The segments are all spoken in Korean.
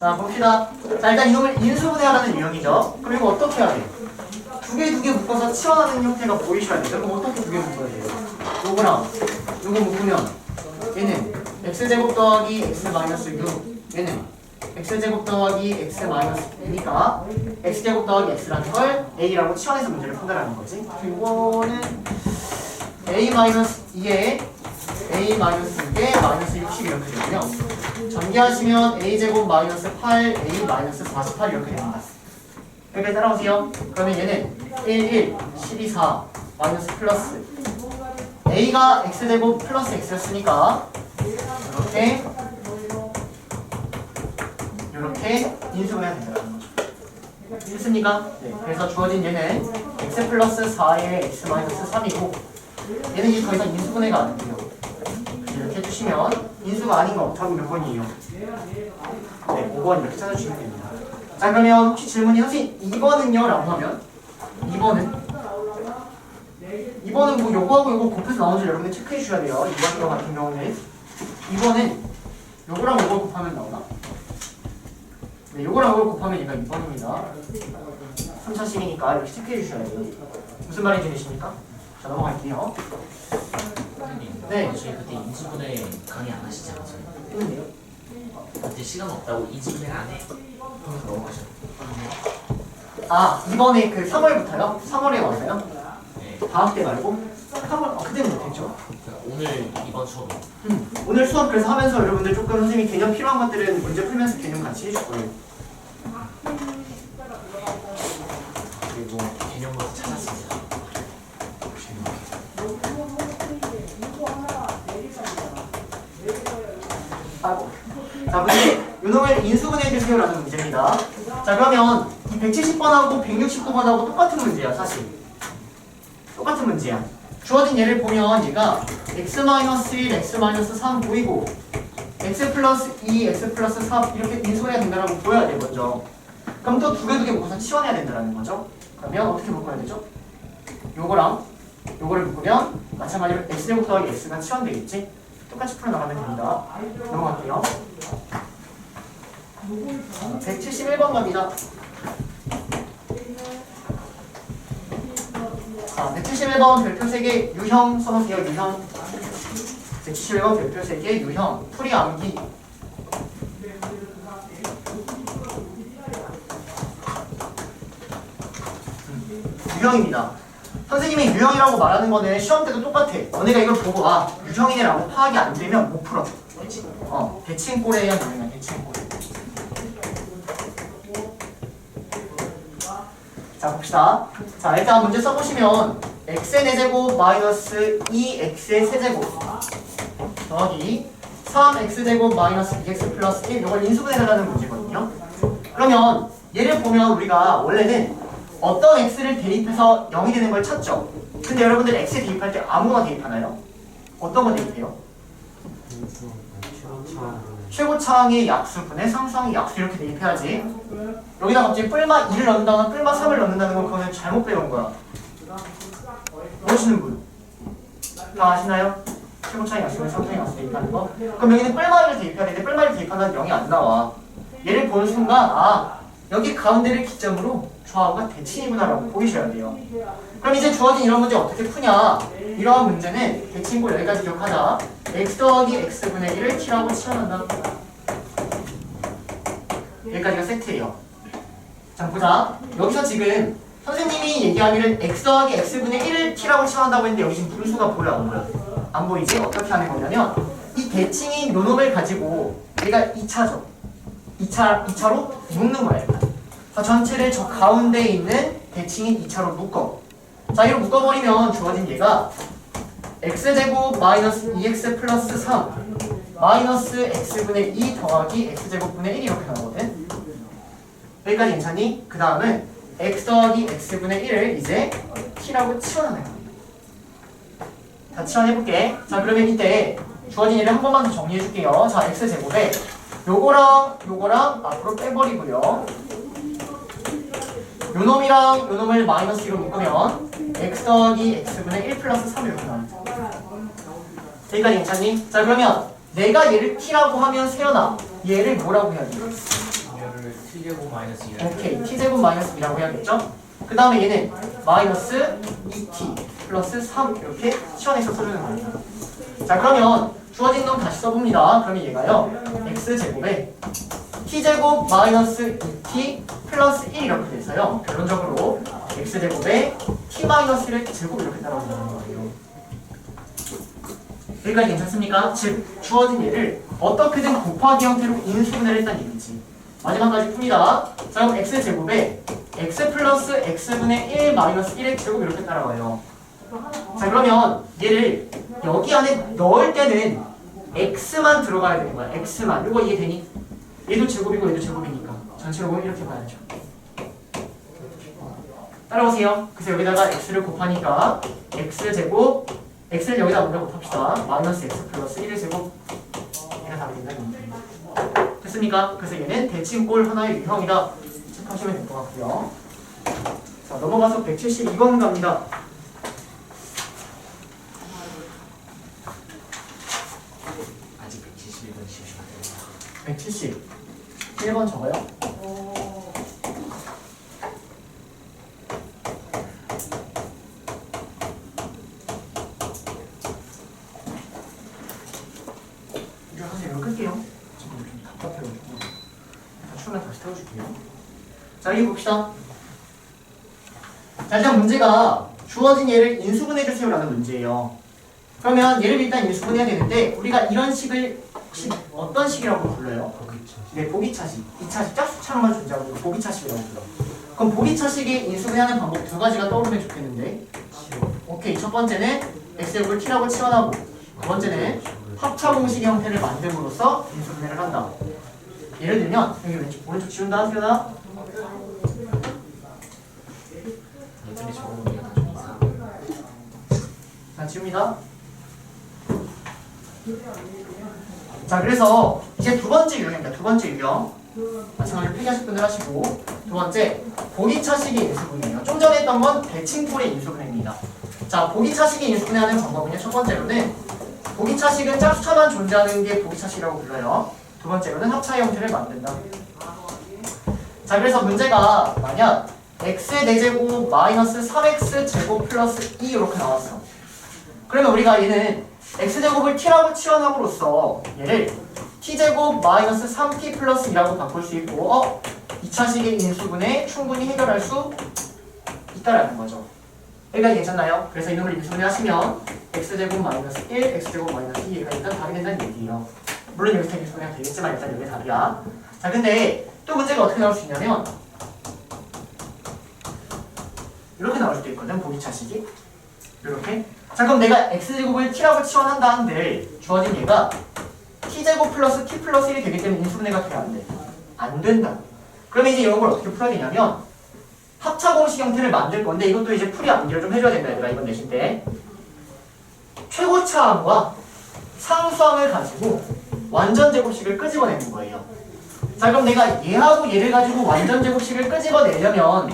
자, 봅시다. 자, 일단 이놈을 인수분해하라는 유형이죠. 그럼 이거 어떻게 해야 돼? 두 개 묶어서 치환하는 형태가 보이셔야 돼요. 그럼 어떻게 두 개 묶어야 돼요? 요거랑 요거 묶으면 얘는 x제곱 더하기 x 마이너스 6, 얘는 x제곱 더하기 x 마이너스 2니까 x제곱 더하기 x라는 걸 a라고 치환해서 문제를 푼다라는 거지. 이거는 a 마이너스 2에 a 마이너스 6에 마이너스 60 이렇게 되고요. 전개하시면 a제곱 마이너스 8, a 마이너스 48 이렇게 됩니다. 여기까지 따라오세요. 그러면 얘는 1, 1, 12, 4 마이너스 플러스 a가 x제곱 플러스 x였으니까 이렇게 인수분해가 된다는 거죠. 됐습니까? 네. 그래서 주어진 얘는 x 플러스 4에 x 마이너스 3이고 얘는 이제 더 이상 인수분해가 안 돼요. 이렇게 해주시면 인수가 아닌 거 답은 몇 번이에요? 네, 5번 이렇게 찾아주시면 됩니다. 자, 그러면 혹시 질문이 선생님 2번은요? 라고 하면 2번은 뭐 요거하고 요거 곱해서 나오는지 여러분들 체크해 주셔야 돼요. 2번 같은 경우는 2번은 요거랑 요걸 곱하면 나오나? 네, 요거랑 요걸 곱하면 얘가 2번입니다. 3차식이니까 이렇게 체크해 주셔야 돼요. 무슨 말인지 되십니까? 자, 넘어갈게요. 네. 저희 그때 인수분해 강의 안 하시지 않았어요? 그때 시간 없다고 인수분해 안 해. 그러면서 넘어가셨거든요. 아, 이번에 그 3월부터요? 3월에 왔어요? 네. 방학 때 말고? 3월, 그때는 못했죠? 오늘 이번 수업 오늘 수업 그래서 하면서 여러분들 조금 선생님이 개념 필요한 것들은 문제 풀면서 개념 같이 해줄 거예요. 그리고 개념부터 찾았습니다. 자, 문제. 요놈을 인수분해 주세요라는 문제입니다. 자, 그러면 이 170번하고 169번하고 똑같은 문제야, 사실. 똑같은 문제야. 주어진 예를 보면 얘가 x-1, x-3 보이고 x 플러스 2, x 플러스 3 이렇게 인수분해가 된다라고 보여야 돼, 먼저. 그럼 또 두 개 묶어서 치환해야 된다는 거죠. 그러면 어떻게 묶어야 되죠? 요거랑 요거를 묶으면 마찬가지로 x제곱 더하기 x가 치환되겠지? 똑같이 풀어나가면 됩니다. 넘어갈게요. 171번 갑니다. 자, 171번 별표 3개 유형 써놓으세요. 유형. 171번 별표 3개 유형. 풀이 암기. 유형입니다. 선생님이 유형이라고 말하는 거는 시험 때도 똑같아. 너네가 이걸 보고 아 유형이네라고 파악이 안 되면 못 풀어. 대칭꼴에 의한 유형이야. 대칭꼴. 자, 봅시다. 자, 일단 문제 써보시면 x의 4제곱 마이너스 2x의 세제곱 더하기 3x제곱 마이너스 2x 플러스 1 이걸 인수분해하라는 문제거든요. 그러면 얘를 보면 우리가 원래는 어떤 x를 대입해서 0이 되는 걸 찾죠. 근데 여러분들 x에 대입할 때 아무거나 대입하나요? 어떤 거 대입해요? 최고차항의 약수분의 상수항의 약수 이렇게 대입해야지. 여기다 갑자기 뿔마 2를 넣는다거나 뿔마 3을 넣는다는 건 그거는 잘못 배운 거야. 모르시는 분? 다 아시나요? 최고차항의 약수분의 상수항의 약수 대입하는 거? 그럼 여기는 뿔마 1을 대입해야 되는데 뿔마 1을 대입하면 0이 안 나와. 얘를 보는 순간 아 여기 가운데를 기점으로 좌우가 대칭이구나라고 보이셔야 돼요. 그럼 이제 주어진 이런 문제 어떻게 푸냐? 이러한 문제는 대칭꼴 여기까지 기억하자. x 더하기 x분의 1을 t라고 치환한다. 여기까지가 세트예요. 자, 보자. 여기서 지금 선생님이 얘기하기를 x 더하기 x분의 1을 t라고 치환한다고 했는데 여기 지금 분수가 보여 안 보여? 안 보이지? 어떻게 하는 거냐면 이 대칭인 요놈을 가지고 얘가 2차죠. 2차로 묶는 거야. 자, 전체를 저 가운데에 있는 대칭인 2차로 묶어. 자, 이로 묶어버리면 주어진 얘가 x제곱 마이너스 2x 플러스 3 마이너스 x분의 2 더하기 x제곱분의 1 이렇게 나오거든. 여기까지 괜찮니? 그 다음은 x 더하기 x분의 1을 이제 t라고 치환하는 겁니다. 자, 치환해볼게. 자, 그러면 이때 주어진 얘를 한 번만 더 정리해줄게요. 자, x제곱에 요거랑 앞으로 빼버리고요. 요놈이랑 요놈을 마이너스 2로 묶으면 x 더하기 x분의 1 플러스 3 이렇게 나옵니다. 여기까지 괜찮니? 자, 그러면 내가 얘를 t라고 하면 세연아 얘를 뭐라고 해야 돼? 이거를 t제곱 마이너스 2. 오케이. t제곱 마이너스 2라고 해야겠죠? 그 다음에 얘는 마이너스 2t 플러스 3 이렇게 시원해서 써주는 겁니다. 자, 그러면 주어진 놈 다시 써봅니다. 그러면 얘가요 x제곱에 t제곱 마이너스 2t 플러스 1 이렇게 돼서요 결론적으로 x제곱에 t 마이너스 1의 제곱 이렇게 따라오는 거예요. 여기까지 괜찮습니까? 즉 주어진 얘를 어떻게든 곱하기 형태로 인수분해를 했다는 얘기지. 마지막까지 풉니다. 자, 그럼 x제곱에 x 플러스 x분의 1 마이너스 1의 제곱 이렇게 따라와요. 자, 그러면 얘를 여기 안에 넣을 때는 x만 들어가야 되는 거야. x만. 이거 이해되니? 얘도 제곱이고 얘도 제곱이니까 전체로 보면 이렇게 봐야죠. 따라오세요. 그래서 여기다가 x를 곱하니까 x제곱 x를 여기다 먼저 곱합시다. 마이너스 x 플러스 1의 제곱 얘가 답이 된다는 얘기입니다. 됐습니까? 그래서 얘는 대칭골 하나의 유형이다 체크하시면 될 것 같고요. 자, 넘어가서 172번 갑니다. 아직 171번 시험. 171번 적어요. 이거 하세요. 이거 끌게요. 지금 좀 답답해가지고. 추우면 다시 태워줄게요. 자, 여기 봅시다. 자, 일단 문제가 주어진 얘를 인수분해주세요라는 문제예요. 그러면 얘를 일단 인수분해야 되는데 우리가 이런 식을 혹시 어떤 식이라고 불러요? 네, 보기차식. 이 차식 짝수차로만 존재하고 있고 보기차식이라고 불러. 그럼 보기차식이 인수분해하는 방법 두 가지가 떠오르면 좋겠는데. 오케이, 첫 번째는 x제곱을 t라고 치환하고 두 번째는 합차 공식 형태를 만듦으로써 인수분해를 한다. 예를 들면 여기 왼쪽 오른쪽 지운다 하세요. 예전에 적어본 게 좀 이상해. 자, 지웁니다. 자, 그래서 이제 두 번째 유형입니다. 두 번째 유형. 마찬가지로 필기하실 분들 하시고 두 번째 보기차식의 인수분해예요. 좀 전에 했던 건 대칭골의 인수분해입니다. 자, 보기차식의 인수분해하는 방법은요. 첫 번째로는 보기차식은 짝수차만 존재하는 게 보기차식이라고 불러요. 두 번째로는 합차 형태를 만든다. 자, 그래서 문제가 만약 x의 4제곱 마이너스 3x 제곱 플러스 2 이렇게 나왔어. 그러면 우리가 얘는 x제곱을 t라고 치환함으로써 얘를 t제곱 마이너스 3t 플러스 2라고 바꿀 수 있고 2차식의 인수분해 충분히 해결할 수 있다라는 거죠. 여기까지 괜찮나요? 그래서 이놈을 인수분해 하시면 x제곱 마이너스 1, x제곱 마이너스 2가 일단 답이 된다는 얘기예요. 물론 여기서 인수분해가 되겠지만 일단 여기 답이야. 자, 근데 또 문제가 어떻게 나올 수 있냐면 이렇게 나올 수도 있거든, 보기차식이. 이렇게. 자, 그럼 내가 x제곱을 t라고 치환한다 한들 주어진 얘가 t제곱 플러스 t 플러스 1이 되기 때문에 인수분해가 돼야 안 돼? 안 된다. 그러면 이제 이런 걸 어떻게 풀어야 되냐면 합차 공식 형태를 만들 건데 이것도 이제 풀이 암기를 좀 해줘야 된다, 얘들아. 이번 내신 때 최고차항과 상수항을 가지고 완전 제곱식을 끄집어내는 거예요. 자, 그럼 내가 얘하고 얘를 가지고 완전 제곱식을 끄집어내려면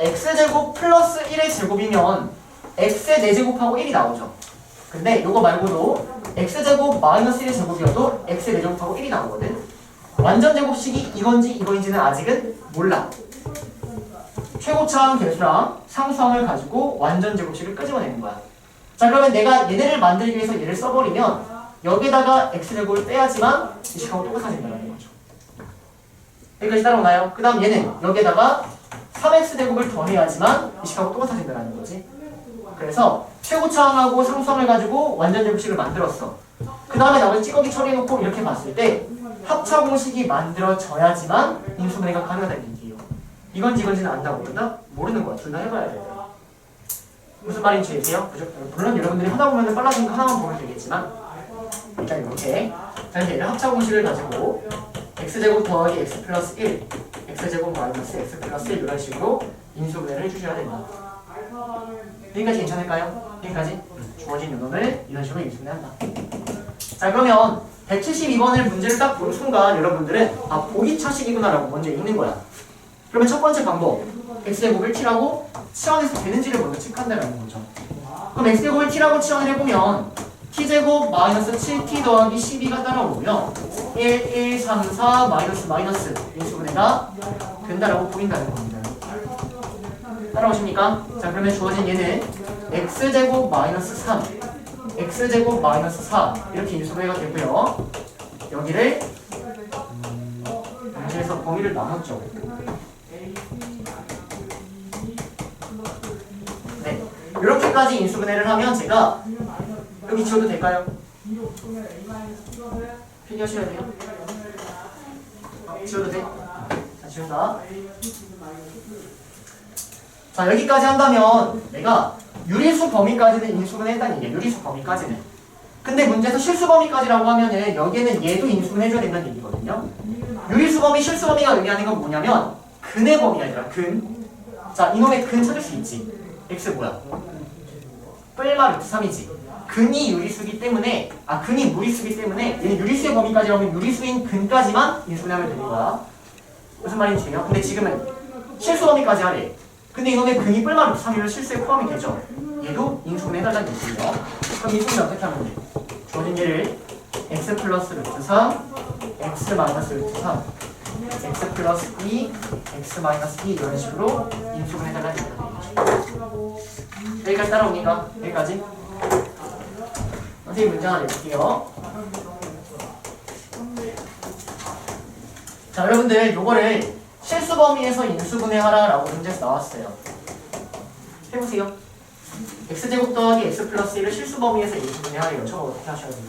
x제곱 플러스 1의 제곱이면 x의 4제곱하고 1이 나오죠. 근데 이거 말고도 x제곱 마이너스 1의 제곱이어도 x의 4제곱하고 1이 나오거든. 완전 제곱식이 이건지 이거인지는 아직은 몰라. 최고차항 개수랑 상수항을 가지고 완전 제곱식을 끄집어내는 거야. 자, 그러면 내가 얘네를 만들기 위해서 얘를 써버리면 여기다가 x제곱을 빼야지만 이 식하고 똑같아진다는 거죠. 여기까지 따라오나요? 그 다음 얘는 여기에다가 3x제곱을 더해야지만 이 식하고 똑같아진다는 거지. 그래서 최고차항하고 상수항을 가지고 완전 제곱식을 만들었어. 그 다음에 나머지 찌꺼기 처리해놓고 이렇게 봤을 때 합차 공식이 만들어져야지만 인수분해가 가능하다는 얘기예요. 이건지는 안다고 그런다? 모르는 거야. 둘 다 해봐야 돼. 무슨 말인지 이해해요? 그죠? 물론 여러분들이 하다 보면 빨라지니까 하나만 보면 되겠지만 일단 이렇게. 자, 이제 얘를 합차 공식을 가지고 x제곱 더하기 x 플러스 1 x제곱 마이너스 x 플러스 1 이런 식으로 인수분해를 해주셔야 된다. 여기까지 괜찮을까요? 여기까지? 주어진 요놈을 이런 식으로 인수분해한다. 자, 그러면 172번을 문제를 딱 본 순간 여러분들은 보기차식이구나 라고 먼저 읽는 거야. 그러면 첫 번째 방법 x제곱을 t라고 치환해서 되는지를 먼저 체크한다는 거죠. 그럼 x제곱을 t라고 치환을 해보면 t제곱 마이너스 7t 더하기 12가 따라오면 1, 1, 3, 4 마이너스 마이너스 인수분해가 된다라고 보인다는 겁니다. 따라오십니까? 자, 그러면 주어진 얘는 x제곱 마이너스 3 x제곱 마이너스 4 이렇게 인수분해가 되고요. 여기를 문제에서 범위를 나눴죠. 네, 이렇게까지 인수분해를 하면 제가 여기 지워도 될까요? 필기하셔야 돼요. 지워도 돼? 자, 지운다. 자, 여기까지 한다면 내가 유리수 범위까지는 인수분해 했다는 얘기예요. 유리수 범위까지는. 근데 문제에서 실수 범위까지라고 하면은 여기에는 얘도 인수분해 해줘야 된다는 얘기거든요. 유리수 범위, 실수 범위가 의미하는 건 뭐냐면 근의 범위가 아니라 근. 자, 이놈의 근 찾을 수 있지. x 뭐야? 뿔마 루트 3이지. 근이 유리수기 때문에, 근이 무리수기 때문에 얘는 유리수의 범위까지라고 하면 유리수인 근까지만 인수분해하면 되는 거야. 무슨 말인지 해요? 근데 지금은 실수 범위까지 하래. 근데 이놈의 근이 뿔마 루트 3이면 실수에 포함이 되죠. 얘도 인수분해 해달라는 얘기예요. 그럼 인수분해 어떻게 하면 돼? 주어진 얘를 x 플러스 루트 3, x 마이너스 루트 3, x 플러스 2, x 마이너스 2 이런 식으로 인수분해 해달라는 얘기예요. 여기까지 따라옵니까? 여기까지? 선생님 문제 하나 내볼게요. 자, 여러분들 요거를 실수 범위에서 인수분해하라 라고 문제에서 나왔어요. 해보세요. x제곱 더하기 x 플러스 1을 실수 범위에서 인수분해하래요. 저거 어떻게 하셔야 돼요?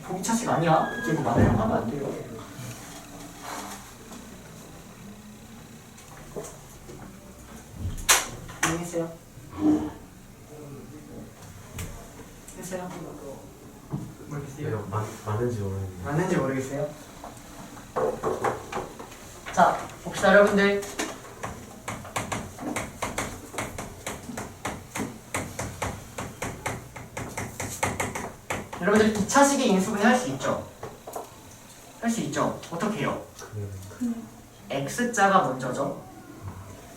보기차식 아니야? 이거 말을 하면 안 돼요. 했어요? 했어요? 모르겠어요? 맞는지 모르겠네요. 맞는지 모르겠어요? 자, 봅시다 여러분들. 여러분들 2차식의 인수분해 할 수 있죠? 할 수 있죠? 어떻게 해요? x자가 먼저죠?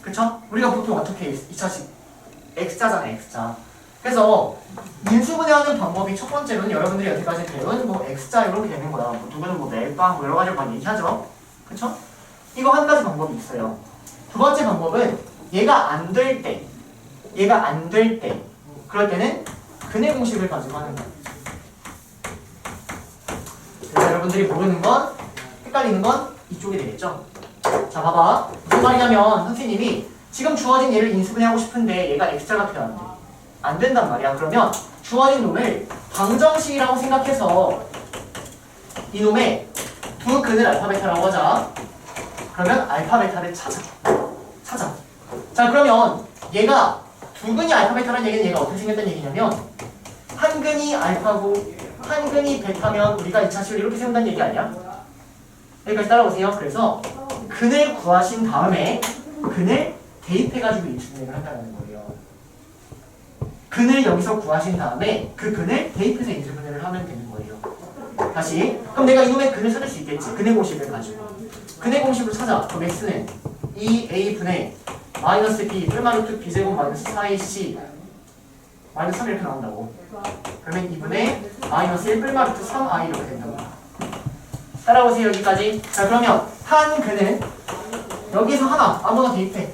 그쵸? 우리가 보통 어떻게 해? 2차식 x자잖아, x자. 그래서 인수분해하는 방법이 첫 번째로는 여러분들이 여태까지 배운 뭐 x자 이렇게 되는 거야. 뭐 누구는 뭐 멜빵 뭐 여러 가지를 많이 얘기하죠? 그쵸? 이거 한 가지 방법이 있어요. 두 번째 방법은 얘가 안 될 때, 그럴 때는 근의 공식을 가지고 하는 거예요. 그래서 여러분들이 모르는 건, 헷갈리는 건 이쪽이 되겠죠? 자, 봐봐. 무슨 말이냐면 선생님이 지금 주어진 얘를 인수분해하고 싶은데 얘가 x자가 돼야 안 돼. 안 된단 말이야. 그러면 주어진 놈을 방정식이라고 생각해서 이놈의 두 근을 알파 베타라고 하자. 그러면 알파 베타를 찾아. 자, 그러면 얘가 두 근이 알파 베타라는 얘기는 얘가 어떻게 생겼다는 얘기냐면 한 근이 알파고 한 근이 베타면 우리가 2차식을 이렇게 세운다는 얘기 아니야? 여기까지 따라오세요. 그래서 근을 구하신 다음에 근을 대입해가지고 인수분해를 한다는 거예요. 근을 여기서 구하신 다음에 그 근을 대입해서 인수분해를 하면 되는 거예요. 다시. 그럼 내가 이놈의 근을 찾을 수 있겠지. 근의 공식을 가지고. 근의 공식을 찾아. 그럼 x는 2a분의 마이너스 b 뿔마 루트 b제곱 마이너스 4ac 마이너스 3 이렇게 나온다고. 그러면 2분의 마이너스 1 뿔마 루트 3i 이렇게 된다고. 따라오세요. 여기까지. 자, 그러면 한 근은 여기서 하나 아무나 대입해.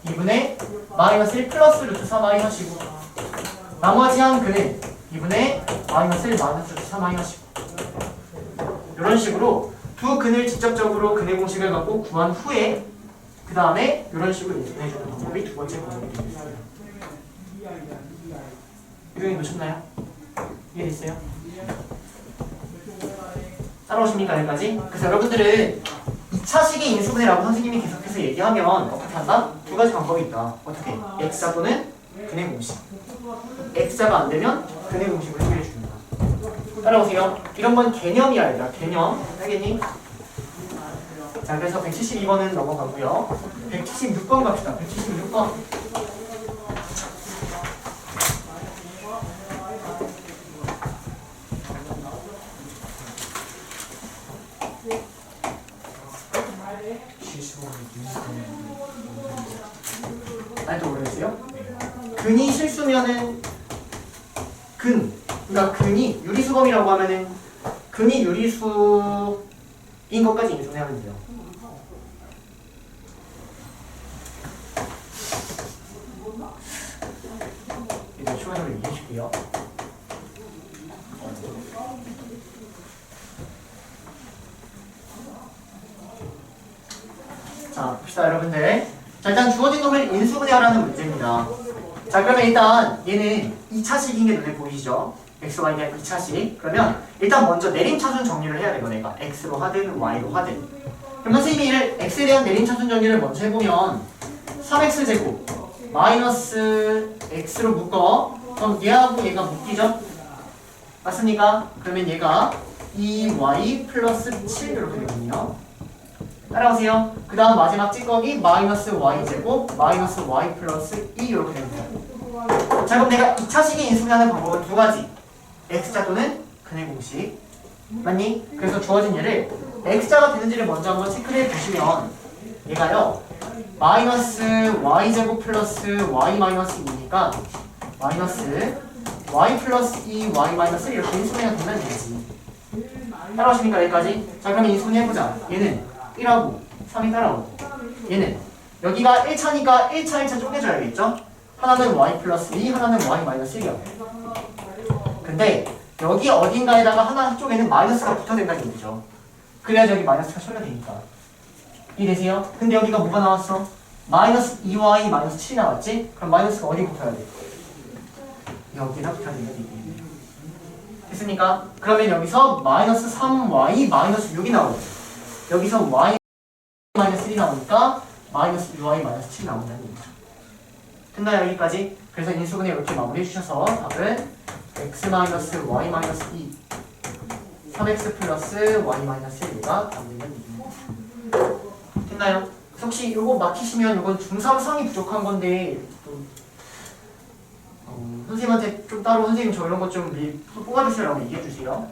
2분의 마이너스 1 플러스 루트 3i 하시고 나머지 한 근은 2분의 마이너스 1 마이너스 루트 3i 하시고 이런 식으로 두 근을 직접적으로 근의 공식을 갖고 구한 후에 그 다음에 이런 식으로 인수분해주는 방법이 두 번째 방법이 되겠습니다. 이동이 놓쳤나요? 이해됐어요? 따라오십니까? 여기까지? 그래서 여러분들은 2차식의 인수분해라고 선생님이 계속해서 얘기하면 어떻게 한다? 두 가지 방법이 있다. 어떻게? x자 또는 근의 공식. x자가 안 되면 근의 공식을 해결해 줍니다. 따라오세요. 이런 건 개념이야, 얘들아. 개념. 알겠니? 자, 그래서 172번은 넘어가고요. 176번 갑시다. 176번. 실수범위 유리수범위 아직도 모르겠어요? 근이 실수면은 그러니까 근이 유리수범이라고 하면은 근이 유리수인 것까지 인수하면 돼요. 이제 추가적으로 얘기해 줄게요. 자, 봅시다, 여러분들. 자, 일단 주어진 놈을 인수분해하라는 문제입니다. 자, 그러면 일단 얘는 2차식인 게 눈에 보이시죠? x, y에 대한 2차식. 그러면 일단 먼저 내림차순 정리를 해야 되고 내가 x로 하든 y로 하든. 그럼 선생님이 이를 x에 대한 내림차순 정리를 먼저 해보면 3x제곱 마이너스 x로 묶어. 그럼 얘하고 얘가 묶이죠? 맞습니까? 그러면 얘가 2y 플러스 7 이렇게 되거든요. 따라오세요. 그 다음 마지막 찌꺼기 마이너스 y제곱 마이너스 y 플러스 2 이렇게 됩니다. 자, 그럼 내가 2차식의 인수분해하는 방법은 두 가지. x자 또는 근의 공식. 맞니? 그래서 주어진 얘를 x자가 되는지를 먼저 한번 체크를 해보시면 얘가요 마이너스 y제곱 플러스 y 마이너스 2니까 마이너스 y 플러스 2 y 마이너스 1 이렇게 인수분해가 되면 되지. 따라오십니까 여기까지? 자, 그러면 인수분해해보자. 얘는 1하고 3이 따라오고 얘는 여기가 1차니까 1차 1차 쪼개줘야겠죠? 하나는 y 플러스 2 하나는 y 마이너스 1이야. 근데 여기 어딘가에다가 하나 한쪽에는 마이너스가 붙어야 된다는 얘기죠. 그래야 여기 마이너스가 처리되니까 이해되세요? 근데 여기가 뭐가 나왔어? 마이너스 2y 마이너스 7이 나왔지? 그럼 마이너스가 어디 붙어야 돼? 여기다 붙어야 된다는 얘기예요. 됐습니까? 그러면 여기서 마이너스 3y 마이너스 6이 나오고 여기서 y 마이너스 1이 나오니까 마이너스 2y 마이너스 7이 나온다는 얘기죠. 됐나요? 여기까지? 그래서 인수분해 이렇게 마무리해 주셔서 답은 x 마이너스 y 마이너스 2 3x 플러스 y 마이너스 1가 답된다는 얘기입니다. 됐나요? 혹시 이거 막히시면 이건 중3상이 부족한 건데 선생님한테 좀 따로 선생님 저 이런 것 좀 뽑아주시라고 얘기해 주세요.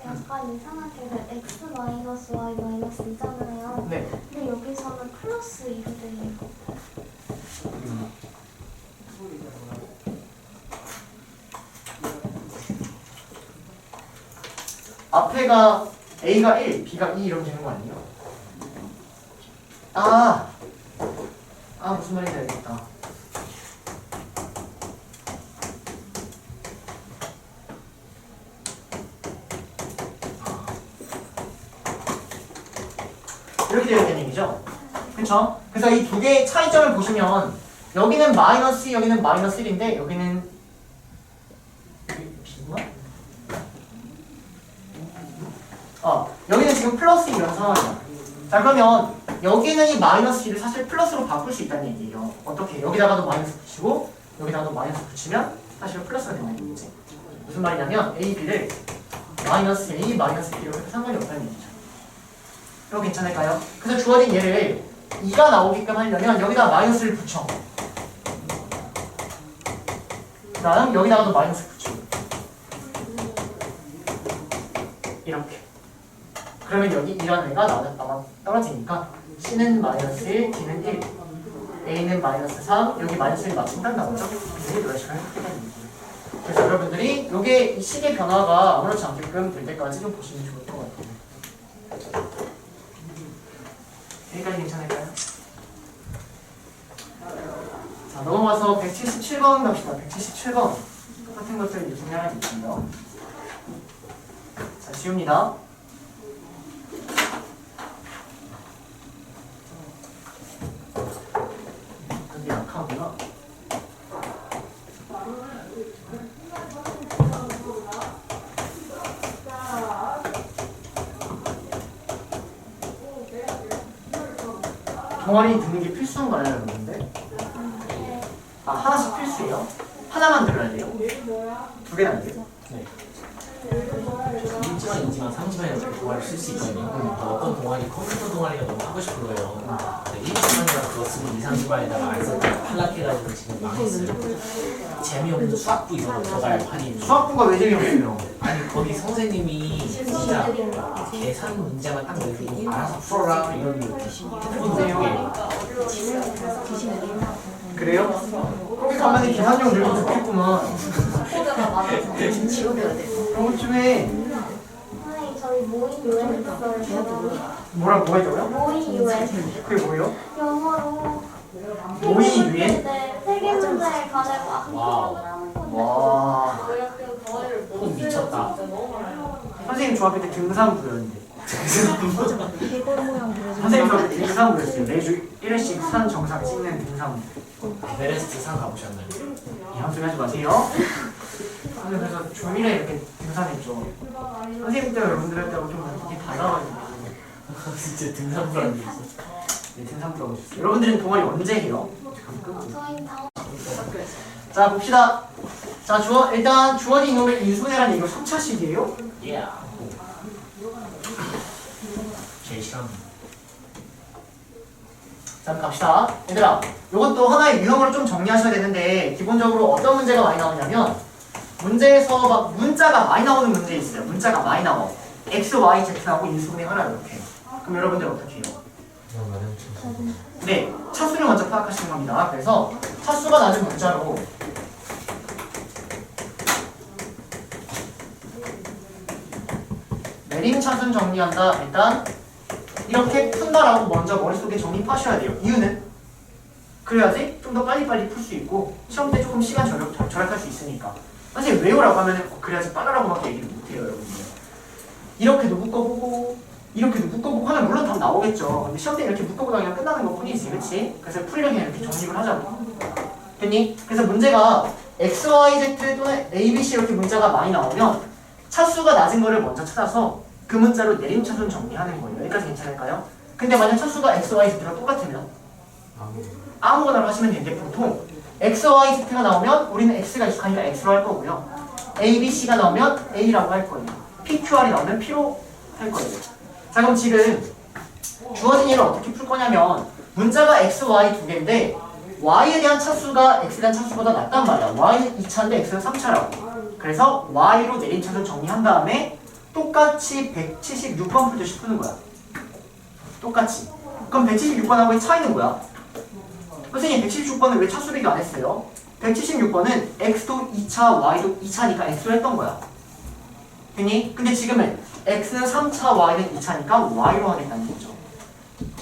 약간 이상하게 x 마이너스 y 마이너스 2잖아요. 네. 근데 여기서는 플러스 2로 되어 있는 거. 앞에가 a가 1, b가 2 이러면 되는 거 아니에요? 무슨 말인지 알겠다. 이렇게 되어 있는 얘기죠? 그쵸? 그래서 이 두 개의 차이점을 보시면 여기는 마이너스 2, 여기는 마이너스 1인데 여기는 B구나? 여기는 지금 플러스 이런 상황이야. 자, 그러면 여기는 이 마이너스 2를 사실 플러스로 바꿀 수 있다는 얘기예요. 어떻게? 여기다가도 마이너스 붙이고 여기다가도 마이너스 붙이면 사실 플러스가 된다는 얘기지. 무슨 말이냐면 A, B를 마이너스 A, 마이너스 B 이렇게 상관이 없다는 얘기죠. 이거 괜찮을까요? 그래서 주어진 얘를 2가 나오게끔 하려면 여기다 마이너스를 붙여. 그 다음 여기다가도 마이너스 붙이고 이렇게. 그러면 여기 2라는 애가 떨어지니까 C는 마이너스 1, D는 1, A는 마이너스 3, 여기 마이너스 1 맞추면 딱 나오죠? 이게 노래 시간을 하게 되는 거예요. 그래서 여러분들이 요게 이 식의 변화가 아무렇지 않게끔 될 때까지 좀 보시면 좋을 것 같아요. 여기까지 괜찮을까요? 자, 넘어가서 177번 갑시다. 177번 똑같은 것들 유승이 하나 있고요. 자, 지웁니다. 근데 약하구나. 동아리 듣는 게 필수인가요, 여러분들? 하나씩 필수예요? 하나만 들어야 돼요? 두 개는 안 돼요? 네. 1지만 2지만 3지만이라도 동아리 쓸 수 있거든요. 어떤 동아리 컴퓨터 동아리가 너무 하고 싶은 거예요. 1지만이랑 그거 쓰고 2, 3지만에다가 안 썼다가 탈락해가지고 지금 망했어요. 재미없는 수학부 이런 거 들어갈 판이 수학부가 왜 재미없어요? 아니 거기 선생님이 진짜 계산 문제만 딱 내주고 알아서 풀어라 이런 핸드폰 내용에 그래요? 거기 가만히 계산력 늘고 좋겠구만. 코드가 많아서 지금 지워줘야 돼. 그것 중에 선생님 저희 모의 US 있어요. 뭐라고 해줘요? 모의 US. 그게 뭐예요? 영어로 모의 유엔? 네, 세계 문제에 관해서 와우. 하는 건데. 와. 저희 학교 동아리를 꼭 미쳤다. 너무 많아요. 선생님 중학교 때 등산부였는데. 대골 모양 그려서 선생님 중학교 때 등산부였어요. 매주 1회씩 산 정상 찍는 등산부. 에베레스트 산 가보셨나요? 이런 소리 하지 마세요. 저는 그래서 주일에 이렇게 등산했죠. 선생님 때문에 여러분들 때하고 좀 이렇게 달라가지고. 진짜 등산부라는 게 있어. 네, 등산부라고 하셨어요. 여러분들은 동아리 언제 해요? 저희 다음 학교에서. 자, 봅시다. 자, 일단 주어진 이놈의 인수네라는 이거 3차식이에요? 예. 제일 싫어하는 자, 갑시다. 얘들아, 이것도 하나의 유형으로 좀 정리하셔야 되는데, 기본적으로 어떤 문제가 많이 나오냐면, 문제에서 막 문자가 많이 나오는 문제 있어요. 문자가 많이 나와. X, Y, Z하고 인수분해 하라 이렇게. 그럼 여러분들 어떻게 해요? 네, 차수를 먼저 파악하시는 겁니다. 그래서 차수가 낮은 문자로 내림차순 정리한다. 일단 이렇게 푼다라고 먼저 머릿속에 정립하셔야 돼요. 이유는 그래야지 좀 더 빨리빨리 풀 수 있고 시험 때 조금 시간 절약할 수 있으니까. 선생님 왜요라고 하면 그래야지 빨라라고밖에 얘기를 못해요, 여러분들. 이렇게도 묶어보고 이렇게도 묶어보고 하면 물론 답 나오겠죠. 근데 시험 때 이렇게 묶어보다 그냥 끝나는 것 뿐이지, 그치? 그래서 풀이를 그냥 이렇게 정립을 하자고. 됐니? 그래서 문제가 X, Y, Z 또는 A, B, C 이렇게 문자가 많이 나오면 차수가 낮은 거를 먼저 찾아서 그 문자로 내림차순 정리하는 거예요. 여기까지 괜찮을까요? 근데 만약 차수가 X, Y, Z랑 똑같으면 아무거나 하시면 되는데 보통 X, Y, Z가 나오면 우리는 X가 익숙하니까 X로 할 거고요. A, B, C가 나오면 A라고 할 거예요. P, Q, R이 나오면 P로 할 거예요. 자, 그럼 지금 주어진 얘를 어떻게 풀 거냐면 문자가 X, Y 두 개인데 Y에 대한 차수가 X에 대한 차수보다 낮단 말이야. Y는 2차인데 X는 3차라고. 그래서 Y로 내림차순 정리한 다음에 똑같이 176번 풀듯이 푸는 거야. 똑같이. 그럼 176번하고의 차이는 뭐야? 선생님 176번은 왜 차수 비교 안 했어요? 176번은 X도 2차, Y도 2차니까 X로 했던 거야. 됐니? 근데 지금은 X는 3차, Y는 2차니까 Y로 하겠다는 거죠.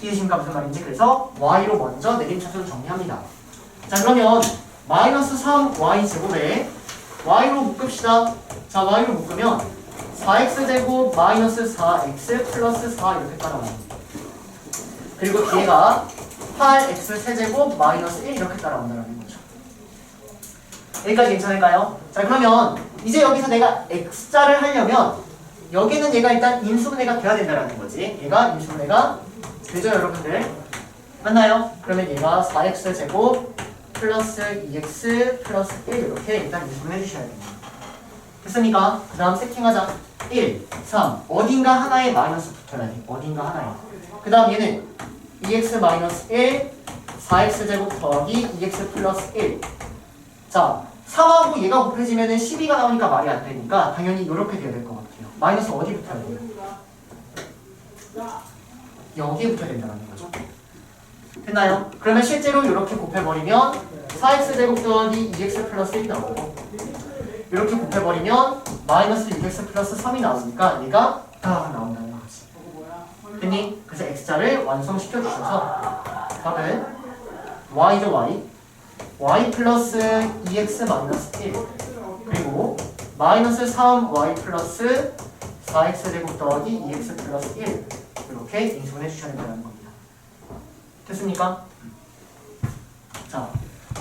이해하십니까? 무슨 말인지. 그래서 Y로 먼저 내림차순을 정리합니다. 자, 그러면 마이너스 3Y 제곱에 Y로 묶읍시다. 자, Y로 묶으면 4X제곱 마이너스 4X 플러스 4 이렇게 따라옵니다. 그리고 뒤에가 8X 세제곱 마이너스 1 이렇게 따라온다는 거죠. 여기까지 괜찮을까요? 자, 그러면 이제 여기서 내가 X자를 하려면 여기는 얘가 일단 인수분해가 돼야 된다는 거지. 얘가 인수분해가 되죠, 여러분들? 맞나요? 그러면 얘가 4X제곱 플러스 2X 플러스 1 이렇게 일단 인수분해 주셔야 됩니다. 됐습니까? 그 다음 세팅하자. 1, 3 어딘가 하나에 마이너스 붙어야 돼. 어딘가 하나에. 그 다음 얘는 2x 마이너스 1 4x제곱 더하기 2x 플러스 1. 자, 3하고 얘가 곱해지면 12가 나오니까 말이 안 되니까 당연히 이렇게 돼야 될 것 같아요. 마이너스 어디 붙어야 돼요? 여기에 붙어야 된다는 거죠. 됐나요? 그러면 실제로 이렇게 곱해버리면 4x제곱 더하기 2x 플러스 1이 나오고 이렇게 곱해버리면 마이너스 6x 플러스 3이 나오니까 얘가 다 나온다는 거지. 됐니? 그래서 x자를 완성시켜 주셔서 답은 y죠, y 플러스 2x 마이너스 1 그리고 마이너스 3y 플러스 4x제곱 더하기 2x 플러스 1 이렇게 인수분해 주셔야 된다는 겁니다. 됐습니까? 자,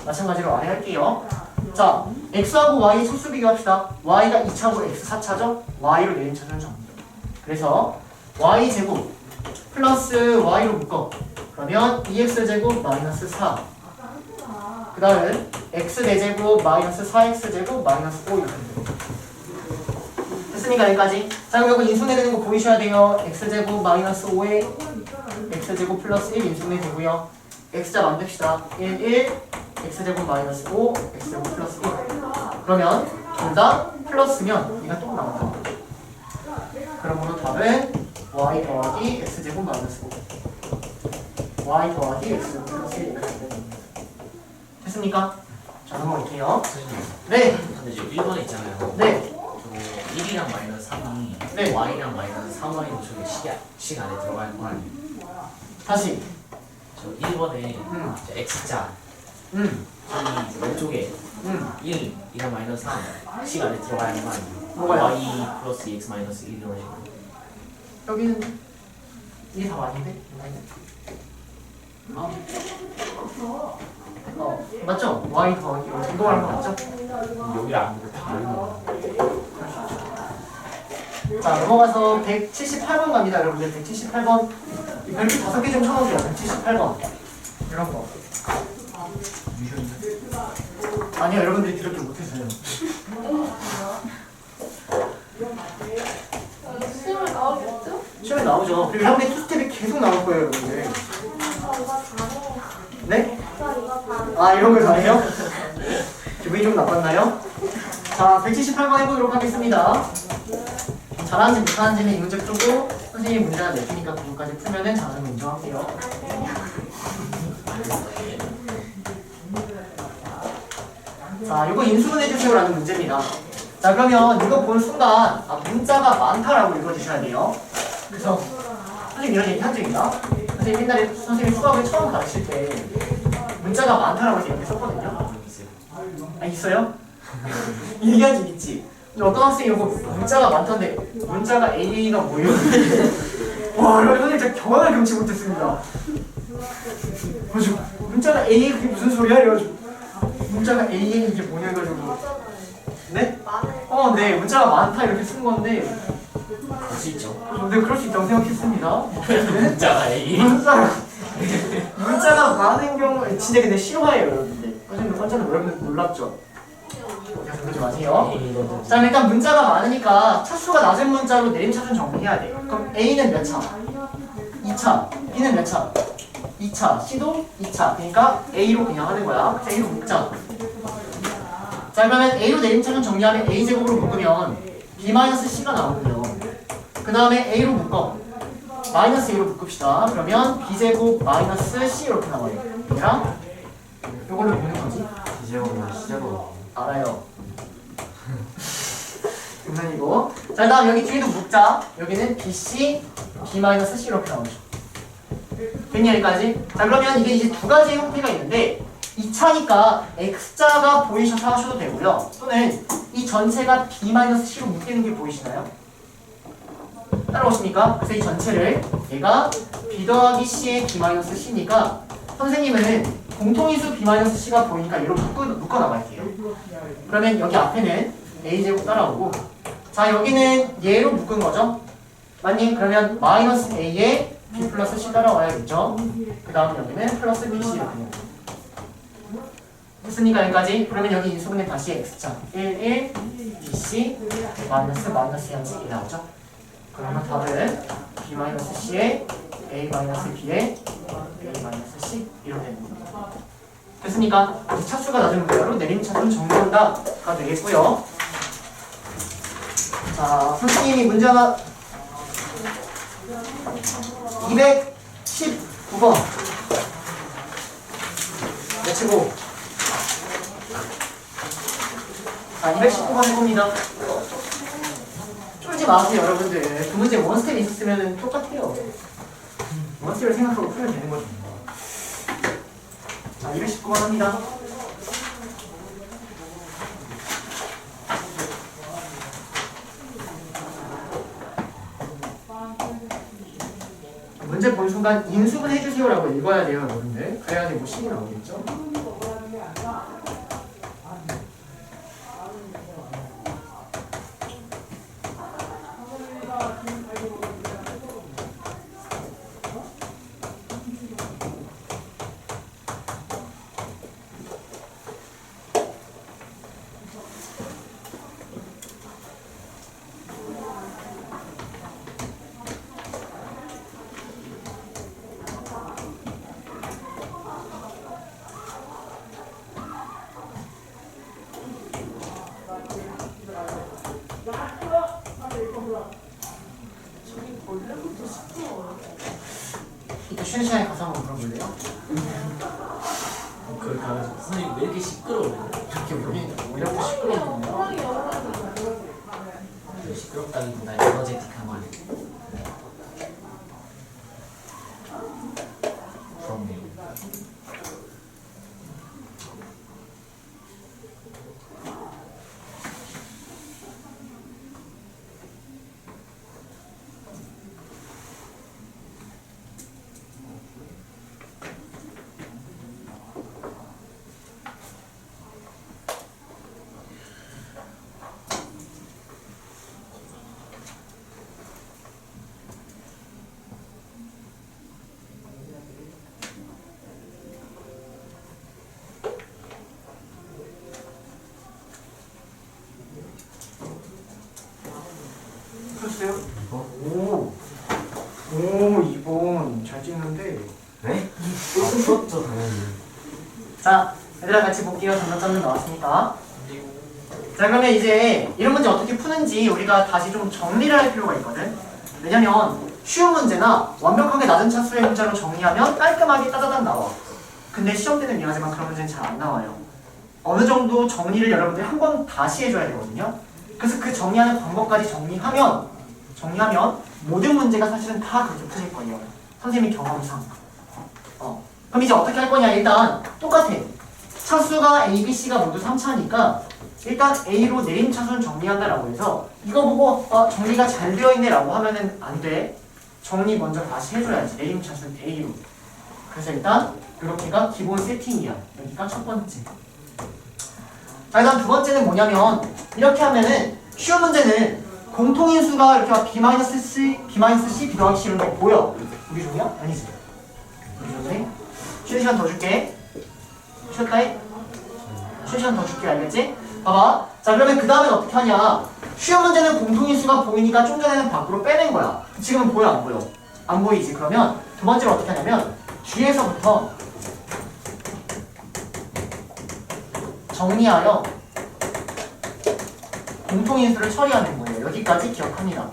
마찬가지로 아래 할게요. 자, x하고 y의 차수 비교합시다. y가 2차고 x 4차죠? y로 내림차순 정리. 그래서 y제곱 플러스 y로 묶어. 그러면 2x제곱 마이너스 4. 그 다음 x 4제곱 마이너스 4x제곱 마이너스 5 이렇게 됩니다. 됐습니까? 여기까지. 자, 그럼 이거 인수분해 되는 거 보이셔야 돼요. x제곱 마이너스 5에 x제곱 플러스 1 인수분해 되고요. x자 만듭시다. 1, 1, x제곱 마이너스 5, x제곱 플러스 1. 그러면 둘 다 플러스면 얘가 또 나온다. 그러므로 답은 y 더하기 x제곱 마이너스 5. y 더하기 x제곱 플러스 1. 됐습니까? 자, 넘어갈게요. 선생님. 네, 근데 지금 1번에 있잖아요. 네, 저거 1이랑 마이너스 3이 네. y랑 마이너스 3y는 저기 식 안에 들어갈 거 아니에요? 다시. 저 1번에 x자 저기 왼쪽에 1이랑 마이너스 3식 안에 들어가야 하는 거 아니에요? 뭐가요? y 플러스 x 마이너스 1 이런 식으로. 여기는 이게 다 아닌데? 맞죠? y 더하기 이거 말하는 거 맞죠? 여기 안 보고 다 모르는 거. 자, 넘어가서 178번 갑니다, 여러분들. 178번. 이 별표 5개 좀 쳐놓으세요. 178번. 이런 거. 아니요, 여러분들이 그렇게 못해서요. 시험에 나오겠죠? 시험에 나오죠. 그리고 여러분들 투스텝이 계속 나올 거예요, 여러분들. 저 이거 잘해요. 네? 저 이거 잘해요. 아, 이런 거 잘해요? 기분이 좀 나빴나요? 자, 178번 해보도록 하겠습니다. 잘하는지 못하는지는 이 문제 풀고 선생님이 문제가 내주니까 그거까지 풀면은 잘하는 거 인정할게요. 자, 이거 인수분해 주세요라는 문제입니다. 자, 그러면 이거 본 순간 문자가 많다라고 읽어주셔야 돼요. 그래서 선생님 이런 얘기 한 적인가? 선생님 옛날에 선생님 수학을 처음 가르칠 때 문자가 많다라고 해서 이렇게 썼거든요. 아, 있어요? 얘기한 적 있지? 근데 어떤 학생이 이거 문자가 많던데 문자가 A가 뭐예요? 와, 여러분 선생님 진짜 경험을 경치 못했습니다. 그래가지고 문자가 A 그게 무슨 소리야? 이래가지고 문자가 A 이게 뭐냐 해가지고 네? 네, 문자가 많다 이렇게 쓴 건데 그럴 수 있죠. 네, 그럴 수 있다고 생각했습니다. 문자가 A. 문자가 많은 경우 진짜 근데 실화예요, 여러분들. 선생님도 깜짝 여러분들 놀랍죠? 그러지 마세요. 자, 일단 문자가 많으니까 차수가 낮은 문자로 내림차순 정리해야 돼. 그럼 A는 몇 차? 2차. B는 몇 차? 2차. C도 2차. 그러니까 A로 그냥 하는 거야. 그래서 A로 묶자. 자, 그러면 A로 내림차순 정리하면 A제곱으로 묶으면 B-C가 나오고요. 그 다음에 A로 묶어. 마이너스 A로 묶읍시다. 그러면 B제곱 마이너스 C 이렇게 나와요. 얘랑 이걸로 묶는 거지. B제곱이나 C제곱. 알아요. 장난이고. 자, 다음 여기 뒤에도 묶자. 여기는 BC, B-C 이렇게 나오죠. 됐니 여기까지? 자, 그러면 이게 이제 두 가지의 형태가 있는데 2차니까 X자가 보이셔서 하셔도 되고요. 또는 이 전체가 B-C로 묶이는 게 보이시나요? 따라오십니까? 그래서 이 전체를 얘가 B 더하기 C의 B-C니까 선생님은 공통인수 B-C가 보이니까 얘로 묶어 나갈게요. 그러면 여기 앞에는 A제곱 따라오고, 자, 여기는 얘로 묶은 거죠? 맞니? 그러면 마이너스 A에 B 플러스 C 따라와야겠죠? 그 다음 여기는 플러스 BC 이렇게 됩니다. 됐습니까? 여기까지? 그러면 여기 인수분해 다시 X자 1, 1, BC 마이너스 양식이 나오죠? 그러면 답은 B-C에 A-B에 A-C 이렇게 됩니다. 됐습니까? 차수가 낮은 문자로 내림차순 정리한다가 되겠고요. 자, 선생님이 문제가 219번 내치고 자, 219번 해봅니다. 쫄지 마세요, 여러분들. 그 문제 원스텝 있었으면 똑같아요. 원스텝을 생각하고 풀면 되는 거죠. 자, 219번 합니다. 문제 본 순간 인수분 해주세요라고 읽어야 돼요, 여러분들. 그래야지 뭐 식이 나오겠죠? 쉬는 시간에 가서 한번 물어볼래요? 거기 가면 선생님 왜 이렇게 시끄러워요? 이렇게 왜 이렇게 시끄러운데요? 호랑이 영어는 시끄럽다기보다 에너제틱한 거 아니에요? 부럽네요. 풀었어요? 이거? 오 2번 잘 찍는데. 네? 아 풀었죠 당연히. 자, 얘들아 같이 볼게요. 정답 나왔으니까. 자, 그러면 이제 이런 문제 어떻게 푸는지 우리가 다시 좀 정리를 할 필요가 있거든. 왜냐면 쉬운 문제나 완벽하게 낮은 차수의 문자로 정리하면 깔끔하게 따다닥 나와. 근데 시험 때는 미안하지만 그런 문제는 잘 안 나와요. 어느 정도 정리를 여러분들이 한 번 다시 해줘야 되거든요. 그래서 그 정리하는 방법까지 정리하면 모든 문제가 사실은 다 그렇게 풀릴 거예요. 선생님 경험상. 그럼 이제 어떻게 할 거냐? 일단 똑같아. 차수가 A, B, C가 모두 3차니까 일단 A로 내림차수는 정리한다라고 해서 이거 보고 정리가 잘 되어 있네 라고 하면은 안 돼. 정리 먼저 다시 해줘야지. 내림차수는 A로. 그래서 일단 이렇게가 기본 세팅이야. 여기가 첫 번째. 자, 일단 두 번째는 뭐냐면 이렇게 하면은 쉬운 문제는 공통인수가 이렇게 B-C, B-C, B 더하기 C는 거 보여. 우리 종이야? 아니지. 우리 선생님? 쉬는 시간 더 줄게. 쉬었다 해? 쉬는 시간 더 줄게. 알겠지? 봐봐. 자, 그러면 그 다음엔 어떻게 하냐. 쉬운 문제는 공통인수가 보이니까 좀 전에는 밖으로 빼낸 거야. 지금은 보여 안 보여? 안 보이지. 그러면 두 번째로 어떻게 하냐면 뒤에서부터 정리하여 공통인수를 처리하는 거예요. 여기까지 기억합니다.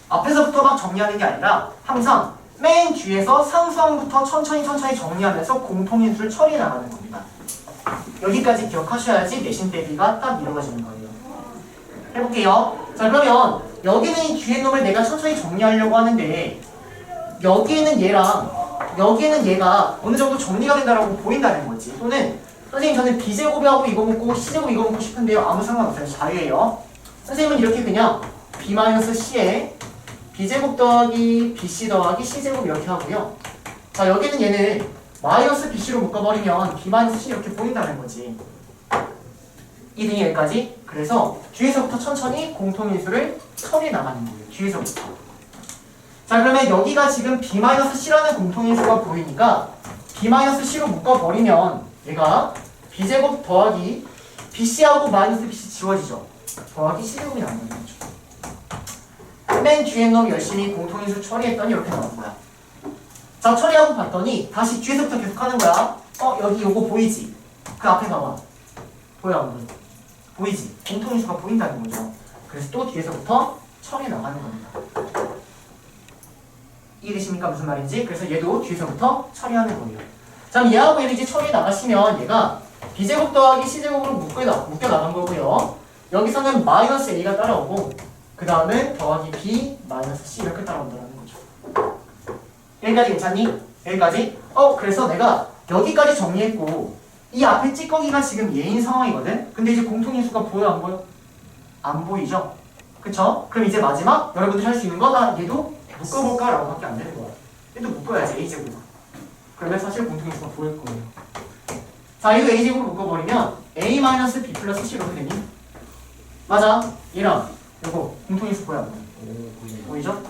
앞에서부터 막 정리하는 게 아니라 항상 맨 뒤에서 상수항부터 천천히 정리하면서 공통인수를 처리해 나가는 겁니다. 여기까지 기억하셔야지 내신 대비가 딱 이루어지는 거예요. 해볼게요. 자, 그러면 여기는 이 뒤에 놈을 내가 천천히 정리하려고 하는데 여기는 얘랑 여기는 얘가 어느 정도 정리가 된다라고 보인다는 거지. 또는 선생님 저는 B제곱하고 이거 묶고 C제곱 이거 묶고 싶은데요. 아무 상관없어요. 자유예요. 선생님은 이렇게 그냥 B-C에 B제곱 더하기 BC 더하기 C제곱 이렇게 하고요. 자, 여기는 얘는 마이너스 BC로 묶어버리면 B-C 이렇게 보인다는 거지. 2등이 여기까지. 그래서 뒤에서부터 천천히 공통인수를 처리해 나가는 거예요. 뒤에서부터. 자, 그러면 여기가 지금 B-C라는 공통인수가 보이니까 B-C로 묶어버리면 얘가 B제곱 더하기 BC하고 마이너스 BC 지워지죠. 더하기 C제곱이 나오는 거죠. 맨 뒤에 놈 열심히 공통인수 처리했더니 이렇게 나온 거야. 자, 처리하고 봤더니 다시 뒤에서부터 계속 하는 거야. 여기 요거 보이지? 그 앞에 봐봐. 보여 안 보여? 보이지? 공통인수가 보인다는 거죠. 그래서 또 뒤에서부터 처리해 나가는 겁니다. 이해되십니까? 무슨 말인지? 그래서 얘도 뒤에서부터 처리하는 거예요. 자, 그럼 얘하고 얘를 이제 처리해 나가시면 얘가 B제곱 더하기 C제곱으로 묶여 나간 거고요. 여기서는 마이너스 A가 따라오고 그 다음은 더하기 B 마이너스 C 이렇게 따라온다는 거죠. 여기까지 괜찮니? 여기까지? 그래서 내가 여기까지 정리했고 이 앞에 찌꺼기가 지금 얘인 상황이거든? 근데 이제 공통인수가 보여 안 보여? 안 보이죠? 그쵸? 그럼 이제 마지막 여러분들이 할 수 있는 건 얘도 묶어볼까? 라고 밖에 안 되는 거야. 얘도 묶어야지 A제곱. 그러면 사실 공통인수가 보일 거예요. 자, 이거 A제곱으로 묶어버리면 A-B 플러스 C 이렇게 되니? 맞아. 얘랑 이거 공통인수 보여 안 보여? 보이죠?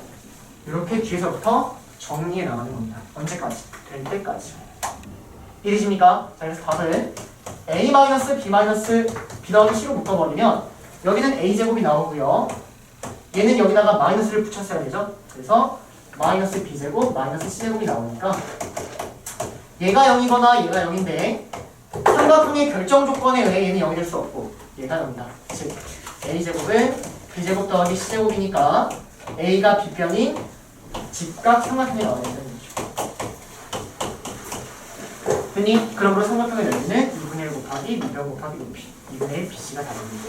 이렇게 뒤에서부터 정리해 나가는 겁니다. 언제까지? 될 때까지. 이해되십니까? 자, 그래서 답은 A-B 더하기 C로 묶어버리면 여기는 A제곱이 나오고요. 얘는 여기다가 마이너스를 붙였어야 되죠? 그래서 마이너스 B제곱, 마이너스 C제곱이 나오니까 얘가 0이거나 얘가 0인데 삼각형의 결정 조건에 의해 얘는 0이 될 수 없고 얘가 0이다. 즉 A제곱은 B제곱 더하기 C제곱이니까 A가 B변인 직각 삼각형이 나와야 된다는 거죠. 됐니? 그러므로 삼각형의 넓이는 2분의 1 곱하기 미변 곱하기 높이 2분의 1 BC가 답입니다.